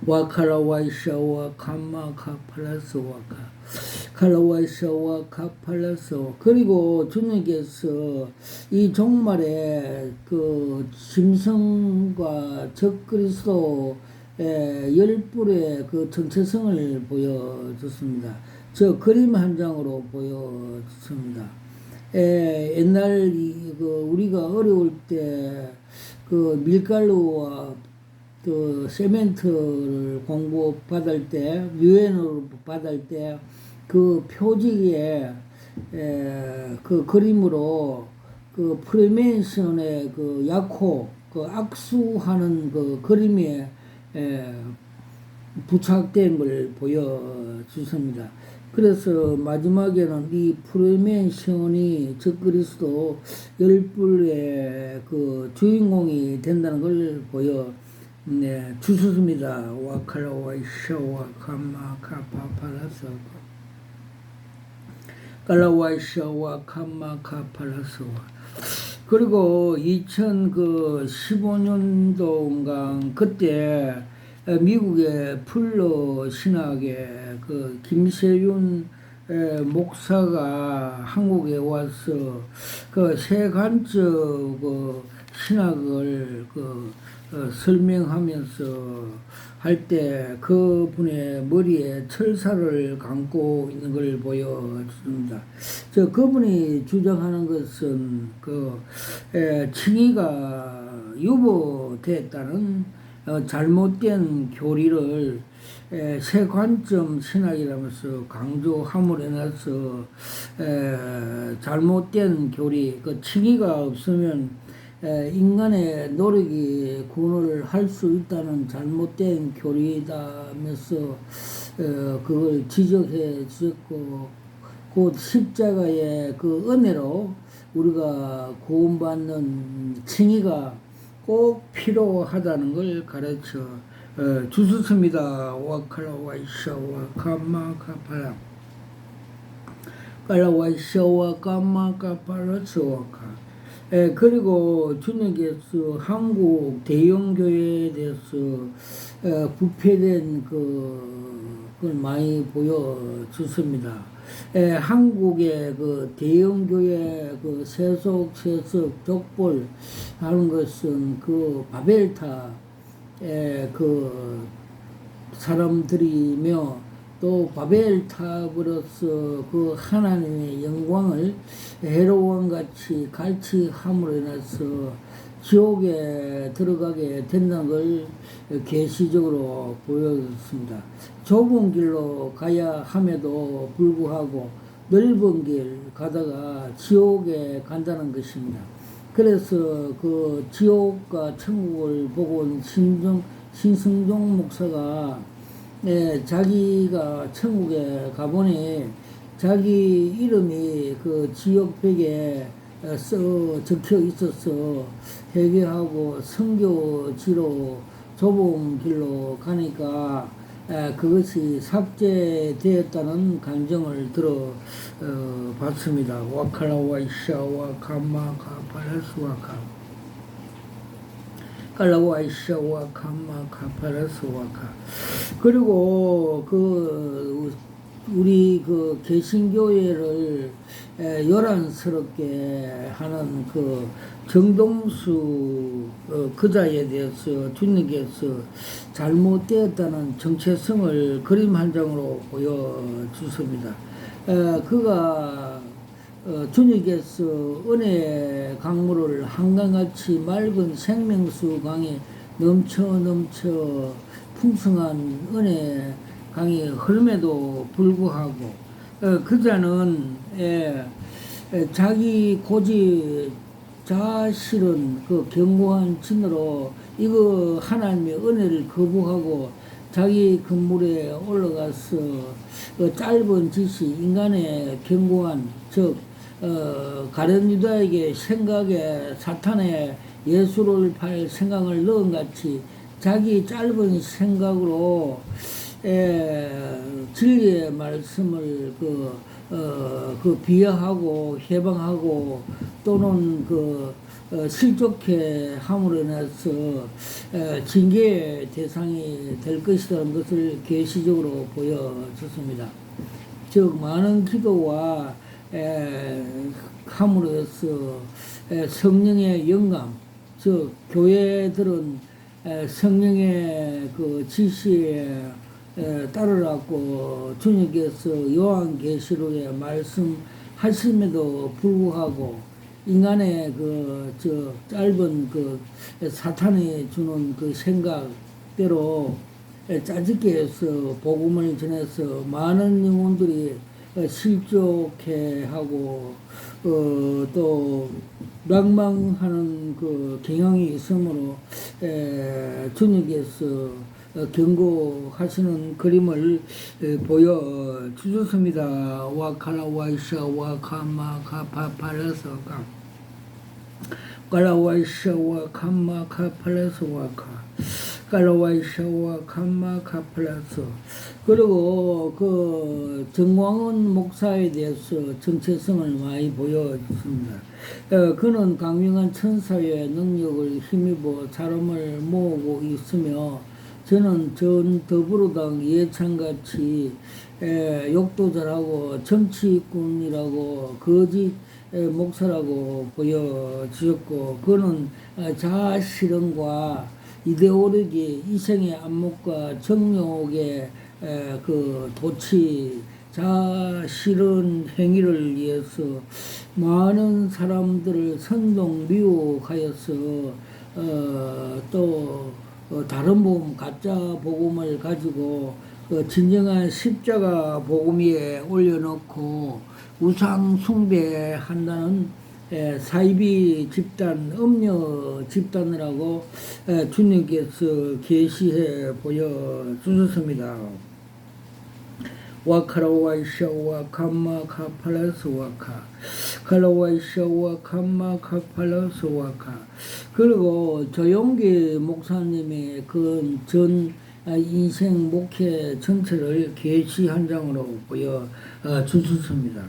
와카라와이샤와 카마카팔라스와카 칼라와이샤와 카팔라스. 그리고 주님께서 이 종말에 그 짐승과 적그리스도 열불의 그 정체성을 보여줬습니다. 저 그림 한 장으로 보여줬습니다. 옛날 그 우리가 어려울 때 그 밀가루와 그 세멘트를 공부 받을 때 유엔으로 받을 때 그 표지에 그 그림으로 그 프리메이슨의 그 약호 그 악수하는 그 그림에 부착된 걸 보여주습니다. 그래서 마지막에는 이 프리메이슨이 적그리스도 열불의 그 주인공이 된다는 걸 주셨습니다. 와칼라와이샤와 카마카파팔라스 칼라와이샤와 카마카팔라스와. 그리고 2015년도인가 그때 미국의 풀러 신학의 그 김세윤 목사가 한국에 와서 그 세관적 그 신학을 설명하면서 할 때 그분의 머리에 철사를 감고 있는 걸 보여줍니다. 그분이 주장하는 것은 칭의가 유보됐다는 잘못된 교리를 세관점 신학이라면서 강조함으로 인해서 잘못된 교리, 그 칭의가 없으면 인간의 노력이 구원을 할 수 있다는 잘못된 교리다면서 그걸 지적해 주셨고, 곧 십자가의 그 은혜로 우리가 구원받는 칭의가 꼭 필요하다는 걸 가르쳐 주셨습니다. 와칼라와이샤와 카마카팔라 칼라와이샤와 카마카팔라스와카. 그리고 주님께서 한국 대형교회에 대해서 부패된 그걸 많이 보여주습니다. 한국의 그 대형교회 그 세속 족벌 하는 것은 그 바벨타 그 사람들이며 또 바벨탑으로서 그 하나님의 영광을 헤로왕같이 갈취함으로 인해서 지옥에 들어가게 된다는 걸 계시적으로 보여줬습니다. 좁은 길로 가야 함에도 불구하고 넓은 길 가다가 지옥에 간다는 것입니다. 그래서 그 지옥과 천국을 보고 온 신승종 목사가 자기가 천국에 가보니 자기 이름이 그 지옥벽에 적혀 있어서 회개하고 선교지로 좁은 길로 가니까 그것이 삭제되었다는 감정을 봤습니다. 와칼라와이샤와 카마카팔라스와카 칼라와이샤와 카마카팔라스와카. 그리고 우리 개신교회를 요란스럽게 하는 그 정동수 그자에 대해서 주님께서 잘못되었다는 정체성을 그림 한 장으로 보여주십니다. 그가 주님께서 은혜 강물을 한강같이 맑은 생명수 강에 넘쳐 풍성한 은혜 강이 흐름에도 불구하고 그자는 자기 고집 자실은 그 견고한 진으로 이거 하나님의 은혜를 거부하고 자기 건물에 올라가서 짧은 짓이 인간의 견고한 즉 가룟 유다에게 생각에 사탄의 예수를 팔 생각을 넣은 같이 자기 짧은 생각으로 진리의 말씀을 비하하고 해방하고 또는 실족해 함으로 인해서 징계의 대상이 될 것이라는 것을 계시적으로 보여줬습니다. 즉 많은 기도와 함으로 해서 성령의 영감, 즉 교회들은 성령의 그 지시에 따르라고 주님께서 요한계시록에 말씀하심에도 불구하고 인간의 짧은 사탄이 주는 그 생각대로 짜집게 해서 복음을 전해서 많은 영혼들이 실족해 하고 또 락망하는 그 경향이 있으므로 주님께서 경고하시는 그림을 보여주셨습니다. 와카라 와이샤 와카마 카파팔레서가 깔라와이샤와 캄마 카팔레서 와카 깔라와이샤와 캄마 카팔레서. 그리고 그 정광훈 목사에 대해서 정체성을 많이 보여줬습니다. 그는 강경한 천사의 능력을 힘입어 사람을 모으고 있으며 저는 전 더불어당 예찬같이 욕도 잘하고 정치꾼이라고 거짓 목사라고 보여주셨고 그는 자아실현과 이데올로기, 이생의 안목과 정욕의 그 도치, 자아실현 행위를 위해서 많은 사람들을 선동 미혹하여서 또 다른 복음, 가짜 복음을 가지고 진정한 십자가 복음 위에 올려놓고 우상 숭배한다는 사이비 집단, 음녀 집단이라고 주님께서 계시해 보여주셨습니다. 와카라와이샤와 감마 카팔라스 와카 칼라와이샤와 감마 카팔라스 와카. 그리고 조용기 목사님의 그 전 인생 목회 전체를 계시 한 장으로 보여주셨습니다.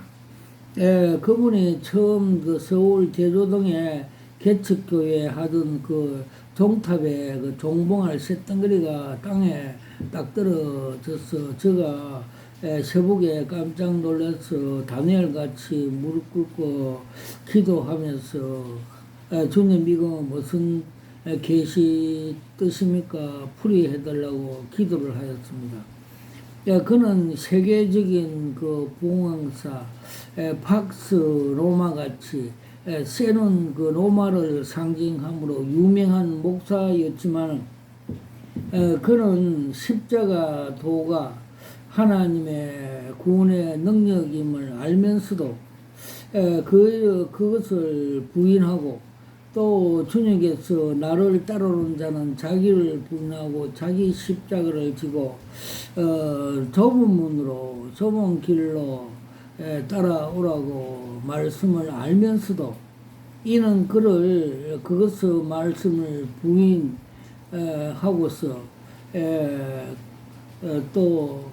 그분이 처음 그 서울 대조동에 개척교회 하던 그 종탑에 그 종봉알 쇳덩어리가 땅에 딱 떨어져서 제가 새벽에 깜짝 놀라서 다니엘같이 무릎 꿇고 기도하면서 주님 이거 무슨 계시 뜻입니까? 풀이해달라고 기도를 하였습니다. 그는 세계적인 그 부흥사 팍스 로마같이 세는 그 로마를 상징함으로 유명한 목사였지만 그는 십자가 도가 하나님의 구원의 능력임을 알면서도 그것을 부인하고 또 주님께서 나를 따르는 자는 자기를 부인하고 자기 십자가를 지고 좁은 문으로 좁은 길로 따라오라고 말씀을 알면서도 이는 그것을 말씀을 부인하고서 또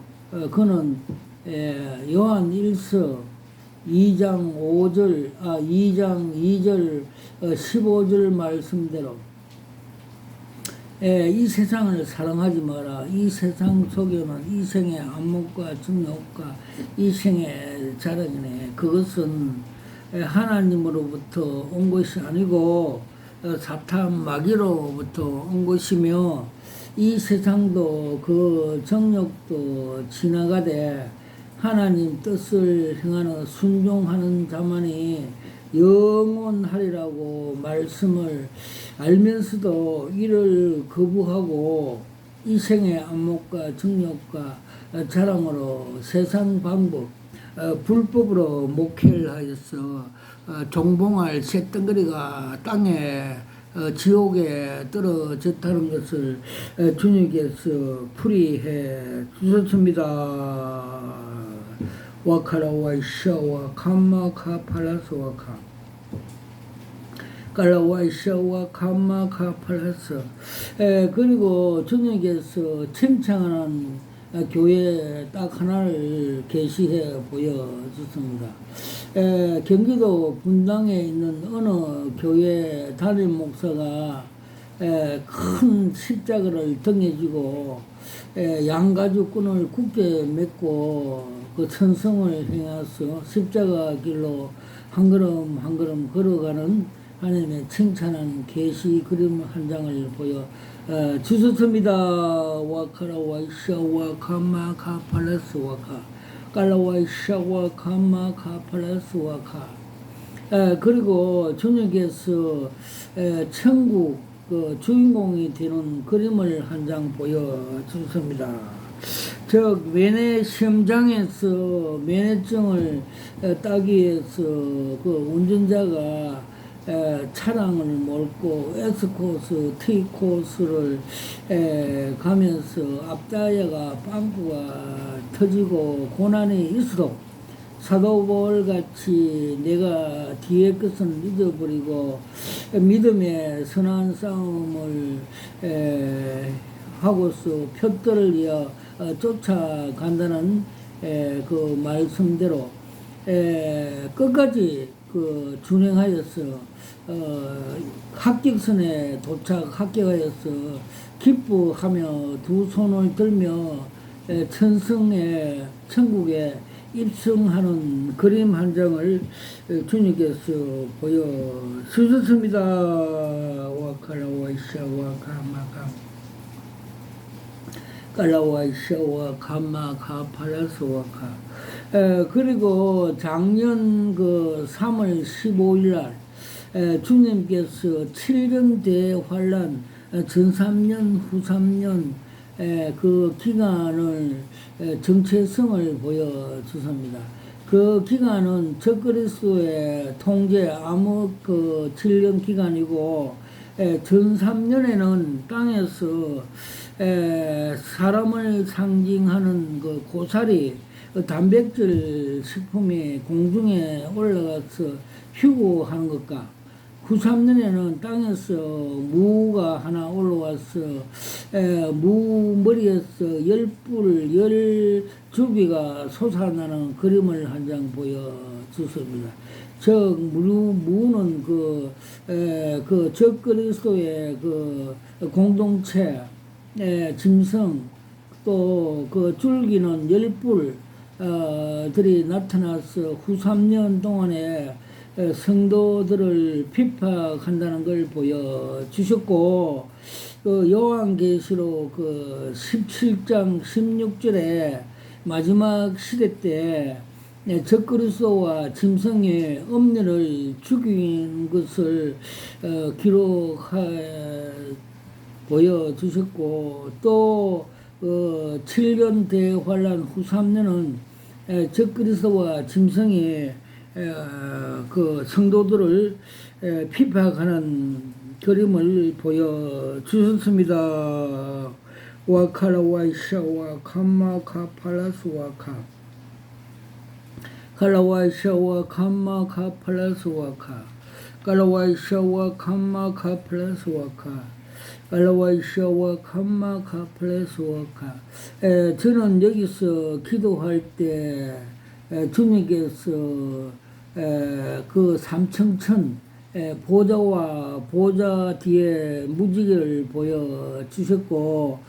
그는 요한 1서 2장 2절 15절 말씀대로 이 세상을 사랑하지 마라. 이 세상 속에는 이생의 안목과 정욕과 이생의 자랑이네. 그것은 하나님으로부터 온 것이 아니고 사탄 마귀로부터 온 것이며, 이 세상도 그 정욕도 지나가되 하나님 뜻을 행하는 순종하는 자만이 영원하리라고 말씀을 알면서도 이를 거부하고 이생의 안목과 정욕과 자랑으로 세상 방법 불법으로 목회를 하여서 종봉할 쇳덩어리가 땅에 지옥에 떨어졌다는 것을 주님께서 풀이해 주셨습니다. 와카라와 이샤와 캄마카 팔라스와카 깔라와 이샤와 캄마카 팔라스. 그리고 주님께서 칭찬하는 교회 딱 하나를 게시해 보여줬습니다. 경기도 분당에 있는 어느 교회 담임 목사가 큰 십자가를 등에 지고 양가죽 끈을 굳게 맺고 그 천성을 행해서 십자가 길로 한 걸음 한 걸음 걸어가는 하나님의 칭찬한 게시 그림 한 장을 보여 주셨습니다. 와카라와 이샤와 카마카 팔라스와카 깔라와 이샤와 카마카 팔라스와카. 그리고 주님께서 천국 그 주인공이 되는 그림을 한 장 보여주셨습니다. 즉 면회 시험장에서 면회증을 따기 위해서 그 운전자가 차량을 몰고 S코스, T코스를 가면서 앞타이어가 빵꾸가 터지고 고난이 있어도 사도바울같이 내가 뒤에 것은 잊어버리고 믿음의 선한 싸움을 하고서 표들을 위하여 쫓아간다는 그 말씀대로 끝까지 그 준행하여서 합격선에 합격하여서 기뻐하며 두 손을 들며 천성의 천국에 입성하는 그림 한 장을 주님께서 보여주셨습니다. 와카라와 이샤와 가마가 깔라와 이샤와 가마가 팔라스와카. 그리고 작년 그 3월 15일 날 주님께서 7년 대환란 전3년 후 3년 그 기간을 정체성을 보여주습니다. 그 기간은 적그리스도의 통제 암흑 그 7년 기간이고 전 3년에는 땅에서 사람을 상징하는 그 고사리 단백질 식품이 공중에 올라가서 휴고하는 것과 93년에는 땅에서 무가 하나 올라와서 무 머리에서 열줄기가 솟아나는 그림을 한 장 보여주습니다. 즉 무는 그 적그리스도의 그 공동체 짐승 또 그 줄기는 들이 나타나서 후 3년 동안에 성도들을 핍박한다는 걸 보여주셨고, 그 요한계시록 그 17장 16절에 마지막 시대 때 적그리스도와 짐승의 엄녀를 죽인 것을 보여주셨고, 또 7년 대환란 후 3년은 적그리스도와 짐승이 그 성도들을 핍박하는 그림을 보여주셨습니다. 와카라와 이샤와 캄마카 팔라스와카 칼라와 이샤와 캄마카 팔라스와카 칼라와 이샤와 캄마카 팔라스와카 칼라와 이샤와 캄마카 팔라스와카. 저는 여기서 기도할 때 주님께서 그 삼청천 보좌와 보좌 뒤에 무지개를 보여주셨고,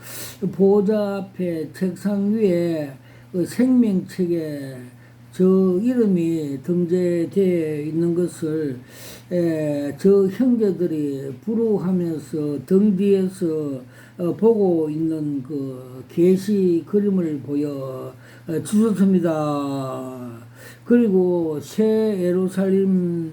보좌 앞에 책상 위에 그 생명책에 저 이름이 등재되어 있는 것을 저 형제들이 부러워하면서 등 뒤에서 보고 있는 그 계시 그림을 보여 주셨습니다. 그리고 새 예루살림을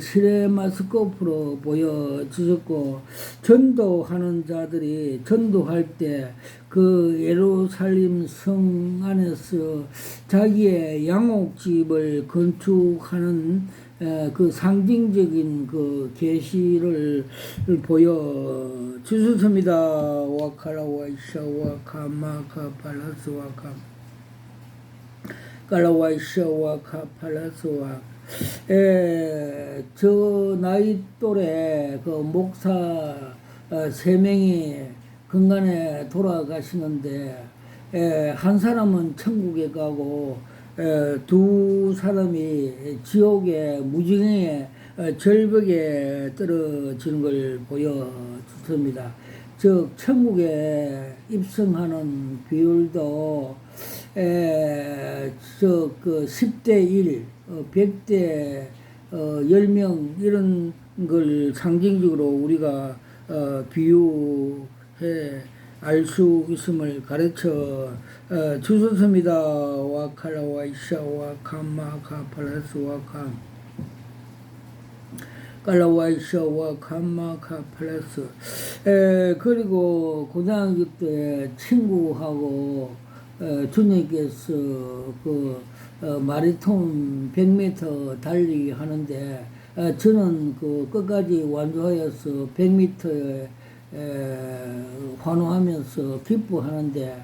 시레마스코프로 보여주셨고, 전도하는 자들이 전도할 때 그 예루살림 성 안에서 자기의 양옥집을 건축하는 그 상징적인 그 계시를 보여주셨습니다. 와카라와 이샤와 카마카 팔라스와카 깔라와이샤와 카팔라스와 저 나이 또래 그 목사 3명이 근간에 돌아가시는데 한 사람은 천국에 가고 2사람이 지옥의 무징의 절벽에 떨어지는 걸 보여줍니다. 즉 천국에 입성하는 비율도 그 10대 1, 100대 10명 이런 걸 상징적으로 우리가 비유해 알 수 있음을 가르쳐 주셨습니다. 와카라와 이샤와 카마카 팔라스와카 깔라와이샤와 카마카 팔라스. 그리고 고등학교 때 친구하고 주님께서 그 마라톤 100m 달리기 하는데 저는 그 끝까지 완주하여서 100m에 환호하면서 기뻐하는데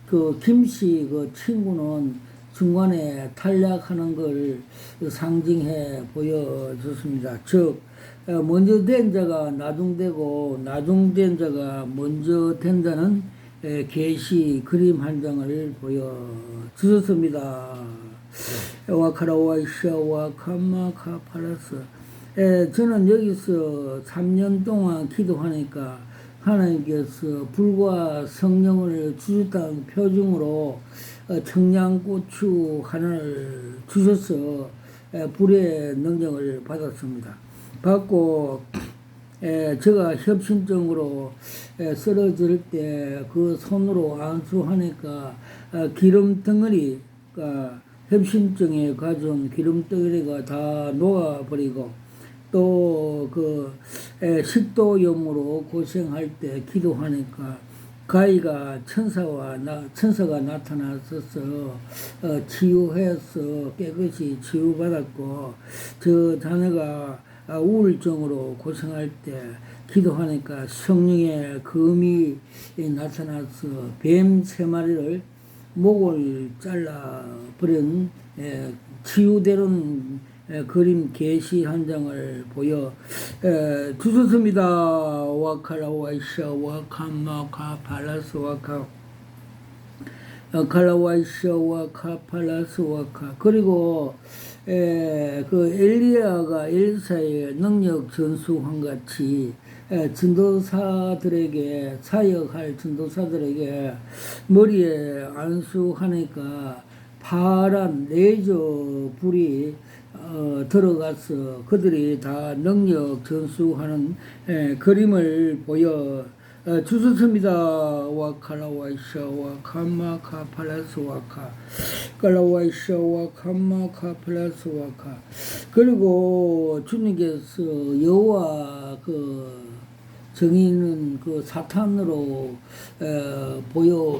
그 김씨 그 친구는 중간에 탈락하는 걸 상징해 보여줬습니다. 즉 먼저 된 자가 나중되고 나중된 자가 먼저 된다는 계시 그림 한 장을 보여주셨습니다. 와카라와이샤와 카마카 팔라스. 저는 여기서 3년 동안 기도하니까 하나님께서 불과 성령을 주셨다는 표징으로 청양고추 하나를 주셔서 불의 능력을 받았습니다. 받고 제가 협심증으로 쓰러질 때 그 손으로 안수하니까 기름 덩어리가 협심증에 가져온 기름 덩어리가 다 녹아버리고, 또 그 식도염으로 고생할 때 기도하니까 가위가 천사가 나타나서서 치유해서 깨끗이 치유받았고, 저 자녀가 우울증으로 고생할 때 기도하니까 성령의 검이 나타나서 뱀 3마리를 목을 잘라버린 치유되는 그림 계시 한 장을 보여 주셨습니다. 와카라와이샤 와카마카 팔라스와카 칼라와이샤와 카팔라스와카. 그리고 그 엘리야가 엘사의 능력 전수한 같이 전도사들에게, 사역할 전도사들에게 머리에 안수하니까 파란 레이저 불이 들어가서 그들이 다 능력 전수하는 그림을 보여 주셨습니다. 와카라와이샤와 카마카 팔라스와카 칼라와이샤와 카마카 팔라스와카. 그리고 주님께서 여호와 그 정의는 그 사탄으로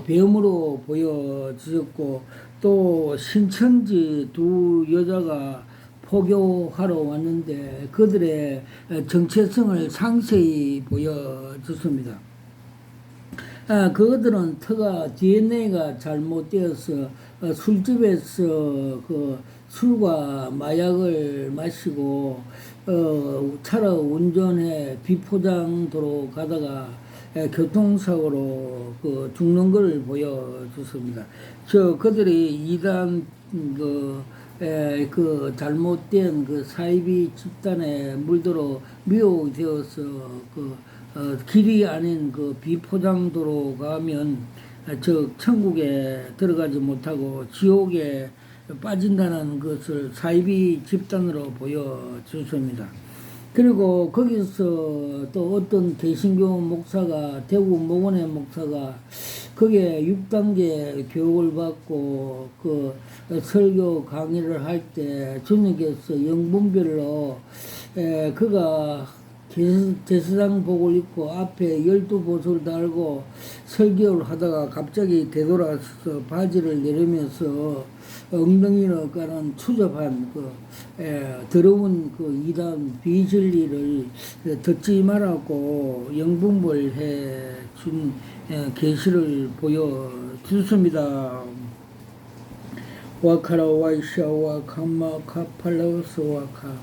뱀으로 보여주셨고, 또 신천지 2 여자가 포교하러 왔는데 그들의 정체성을 상세히 보여줬습니다. 그들은 터가 DNA가 잘못되어서 술집에서 그 술과 마약을 마시고 차로 운전해 비포장도로 가다가 교통사고로 그 죽는 것을 보여줬습니다. 그들이 이단 그 그 잘못된 그 사이비 집단에 물들어 미혹이 되어서 그 길이 아닌 그 비포장도로 가면 저 천국에 들어가지 못하고 지옥에 빠진다는 것을 사이비 집단으로 보여주십니다. 그리고 거기서 또 어떤 개신교 목사가, 대구 목원의 목사가 거기에 6단계 교육을 받고 그 설교 강의를 할 때 주님께서 영분별로 그가 제사장복을 입고 앞에 12보석을 달고 설교를 하다가 갑자기 되돌아서 바지를 내리면서 엉덩이로 까는 추접한 더러운 그 이단 비진리를 듣지 말라고 영분별해 준 계시를 보여주습니다. 와카라 와이샤와 카마 카팔라스 와카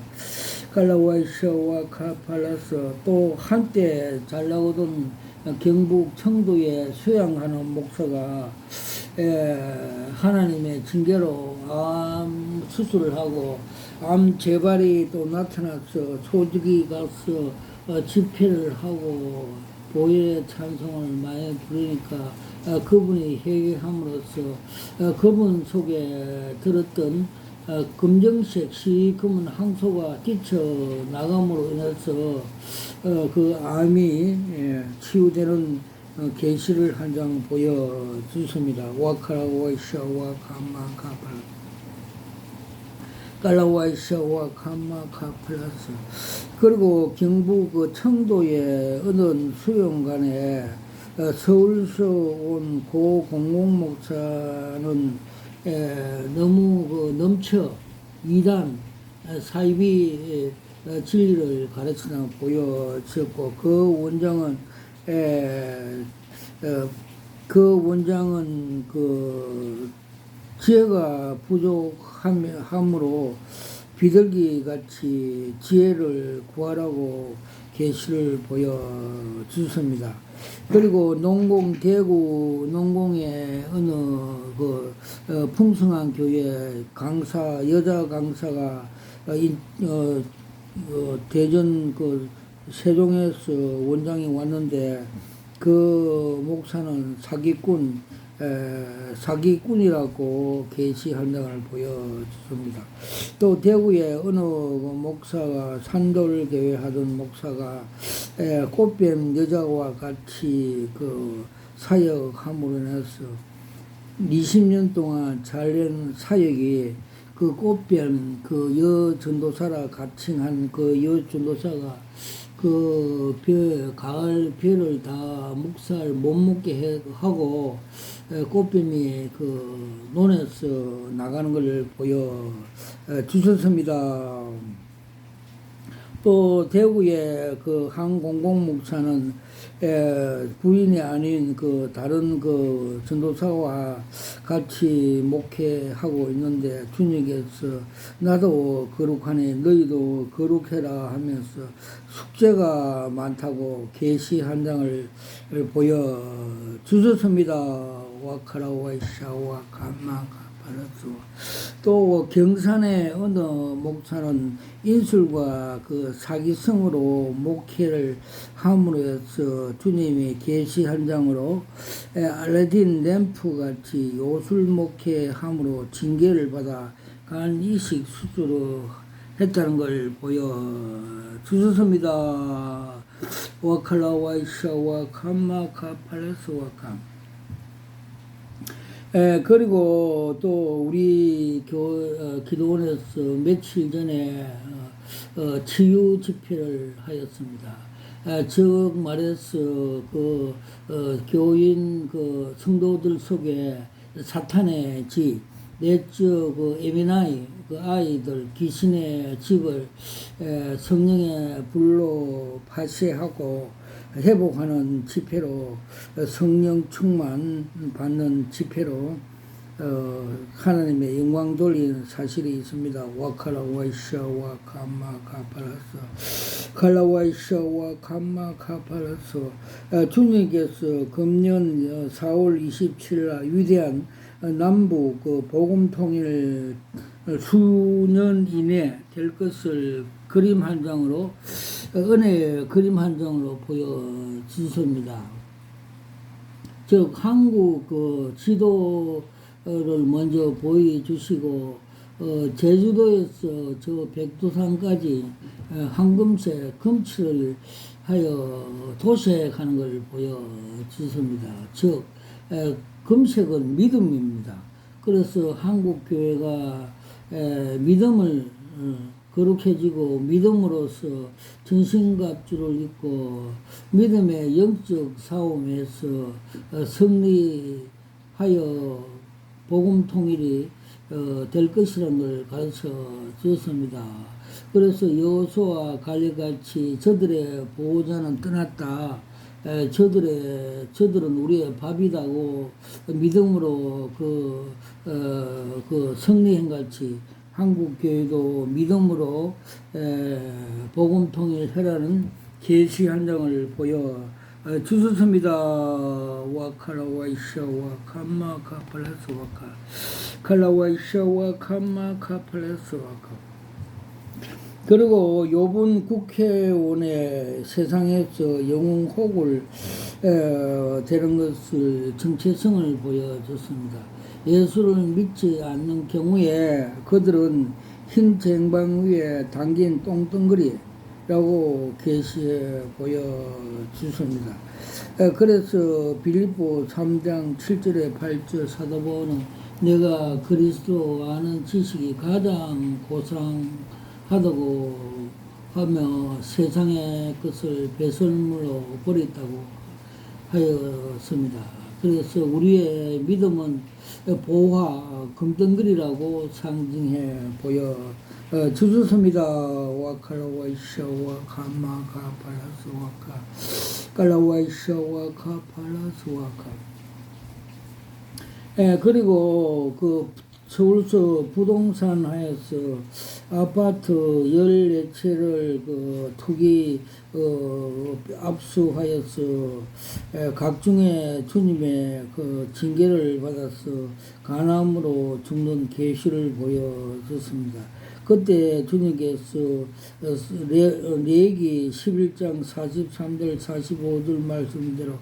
갈라와이샤와 카팔라스. 또 한때 잘 나오던 경북 청도에 수양하는 목사가 하나님의 징계로 암 수술을 하고 암 재발이 또 나타나서 소득이 가서 집회를 하고 보혈의 찬송을 많이 부르니까 그분이 회개함으로써 그분 속에 들었던 검정색 시커먼 항소가 뛰쳐나감으로 인해서 그 암이 치유되는 계시를 한 장 보여주십니다. 와카라와이샤와 카마카팔 깔라와이샤와 카마카플라스. 그리고 경북 그 청도의 어느 수영관에 서울서 온 고 공공목사는 너무 그 넘쳐 이단 사이비 진리를 가르치나 보여졌고, 그 원장은 그 지혜가 부족함으로 비둘기 같이 지혜를 구하라고 계시를 보여주십니다. 그리고 대구 농공의 어느 풍성한 교회 여자 강사가 대전 세종에서 원장이 왔는데 그 목사는 사기꾼이라고 계시한 장을 보여줍니다. 또 대구에 어느 목사가 산돌교회 하던 목사가 꽃뱀 여자와 같이 사역함으로 인해서 20년 동안 잘된 사역이 그 꽃뱀 여전도사라 가칭한 여전도사가 가을 벼를 다 묵살 못 먹게 하고 꽃뱀이 논에서 나가는 걸 보여주셨습니다. 또 대구의 한 공공목사는 부인이 아닌 다른 전도사와 같이 목회하고 있는데 주님께서 나도 거룩하니 너희도 거룩해라 하면서 숙제가 많다고 계시 한 장을 보여주셨습니다. 와카라와이샤와 가마가 또 경산의 어느 목사는 인술과 사기성으로 목회를 함으로 해서 주님이 계시 한 장으로 알라딘 램프 같이 요술 목회함으로 징계를 받아 간 이식 수술을 했다는 걸 보여주셨습니다. 와칼라와이샤와 카마카팔레스와카. 그리고 또 우리 기도원에서 며칠 전에 치유 집회를 하였습니다. 즉 말해서 교인 성도들 속에 사탄의 집, 내적 에미나이 아이들 귀신의 집을 성령의 불로 파쇄하고 회복하는 집회로, 성령 충만 받는 집회로 하나님의 영광 돌리는 사실이 있습니다. 와카라와이샤와 카마카팔라스 칼라와이샤와 카마카팔라스. 주님께서 금년 4월 27일 위대한 남북 복음 통일 수년 이내 될 것을 그림 한 장으로 은혜의 그림 한 장으로 보여주십니다. 즉 한국 그 지도를 먼저 보여주시고 제주도에서 저 백두산까지 황금색 금칠을 하여 도색하는 걸 보여주십니다. 즉 금색은 믿음입니다. 그래서 한국 교회가 믿음을 거룩해지고 믿음으로써 전신갑주를 입고 믿음의 영적 싸움에서 승리하여 복음 통일이 될 것이라는 걸 가르쳐 주었습니다. 그래서 여호수아와 갈렙같이 저들의 보호자는 떠났다. 저들은 우리의 밥이다고 믿음으로 그 승리한 같이 한국 교회도 믿음으로 복음 통일하라는 계시 한 장을 보여 주셨습니다. 와카라와이샤와 캄마카 팔레스와카 칼라와이샤와 캄마카 팔레스와카. 그리고 요번 국회의원의 세상에서 영웅혹을 되는 것을 정체성을 보여줬습니다. 예수를 믿지 않는 경우에 그들은 흰 쟁반 위에 담긴 똥덩어리라고 계시해 보여주십니다. 그래서 빌립보 3장 7절에 8절 사도 바울은 내가 그리스도 아는 지식이 가장 고상하다고 하며 세상의 것을 배설물로 버렸다고 하였습니다. 그래서 우리의 믿음은 보화 금덩어리라고 상징해 보여 주셨습니다. 와칼라와이샤와 카마카 팔라스와카 칼라와이샤와 카팔라스와카. 그리고 그 서울서 부동산 하에서 아파트 14채를 그 투기 압수하여서 각중의 주님의 그 징계를 받아서 간암으로 죽는 계시를 보여줬습니다. 그때 주님께서 레위기 11장 43절 45절 말씀대로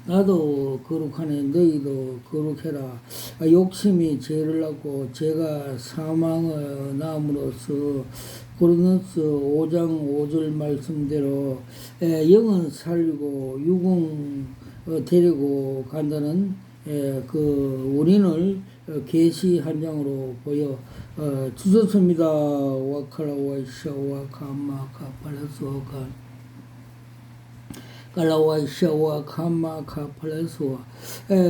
나도 거룩하네 너희도 거룩해라. 욕심이 죄를 낳고 죄가 사망을 낳음으로써 고린도서 5장 5절 말씀대로 영은 살리고 육은 데리고 간다는 그 원인을 계시 한 장으로 보여 주셨습니다. 와칼라와이샤와 카마카 팔라스와카 칼라와이샤와 카마카 팔라스와.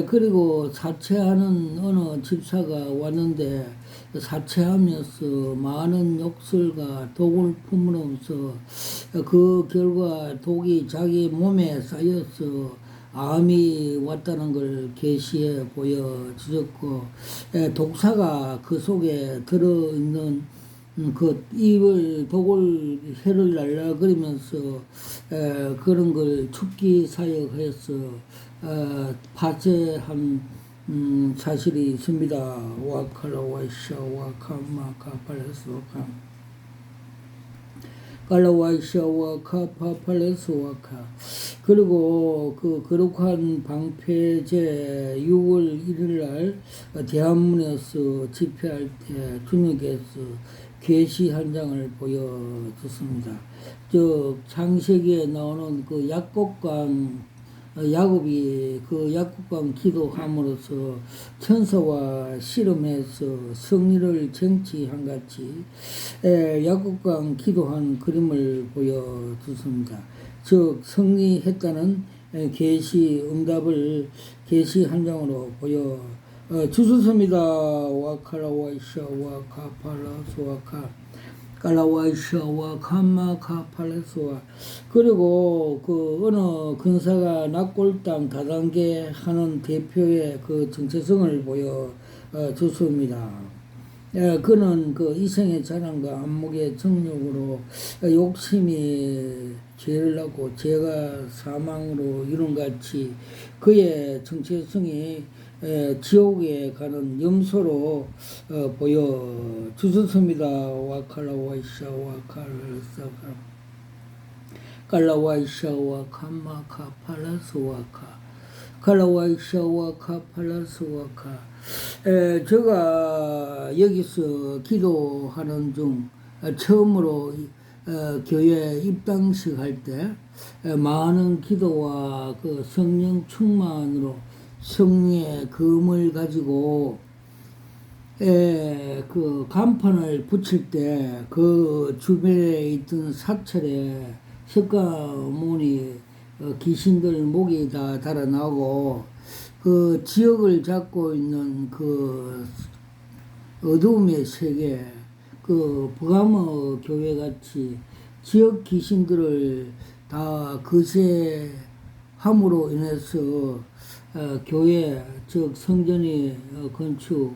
그리고 사채하는 어느 집사가 왔는데 사채하면서 많은 욕설과 독을 품으면서 그 결과 독이 자기 몸에 쌓여서 암이 왔다는 걸 계시해 보여주셨고 독사가 그 속에 들어있는 그 입을 독을 혀를 날라거리면서 그런 걸 죽기 사역해서 파쇄한 사실이 있습니다. 와칼라와이샤 와카마카 팔레스와카 칼라와이샤와 카파팔레스와카. 그리고 그 거룩한 방패제 6월 1일 날 대한문에서 집회할 때 주님께서 계시 한 장을 보여줬습니다. 저 창세기에 나오는 그 야곱이 그 약국강 기도함으로써 천사와 씨름해서 승리를 쟁취한 같이 약국강 기도한 그림을 보여주습니다. 즉 승리했다는 계시 응답을 계시 한 장으로 보여 주셨습니다. 와칼라와이샤와 카팔라스와카 칼라와이샤와 카마카 팔레스와. 그리고 그 어느 근사가 낙골당 다단계 하는 대표의 그 정체성을 보여 줬습니다. 그는 그 이생의 자랑과 안목의 정욕으로 욕심이 죄를 낳고 죄가 사망으로 이룬 같이 그의 정체성이 지옥에 가는 염소로 보여주셨습니다. 와칼라와이샤와 칼라와이샤와 캄마카 팔라스와카 칼라와이샤와 팔라스와카. 제가 여기서 기도하는 중 처음으로 교회 입당식 할 때 많은 기도와 그 성령 충만으로 성령의 검을 가지고 그 간판을 붙일 때 그 주변에 있던 사찰에 석가모니 귀신들 목이 다 달아나고 그 지역을 잡고 있는 그 어두움의 세계, 그 버가모 교회 같이 지역 귀신들을 다 거세함으로 인해서 교회 즉 성전이 건축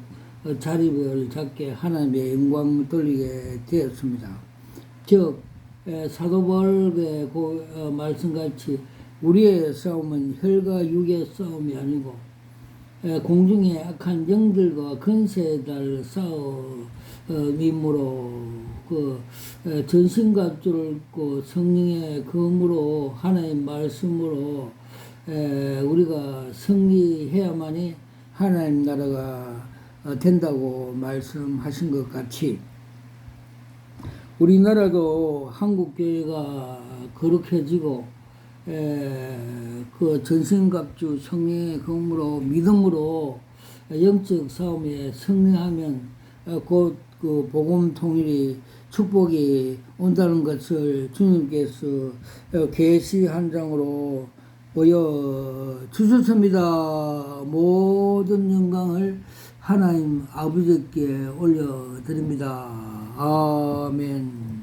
자리를 잡게 하나님의 영광 돌리게 되었습니다. 즉 사도 바울의 말씀같이 우리의 싸움은 혈과 육의 싸움이 아니고 공중의 악한 영들과 권세달 싸움이므로 그 전신갑주를 입고 성령의 검으로 하나님 말씀으로 우리가 승리해야만이 하나님 나라가 된다고 말씀하신 것 같이 우리나라도 한국교회가 거룩해지고 그 전신갑주 성령의 검으로 믿음으로 영적 싸움에 승리하면 곧 그 복음 통일이 축복이 온다는 것을 주님께서 계시 한 장으로 보여주셨습니다. 모든 영광을 하나님 아버지께 올려드립니다. 아멘.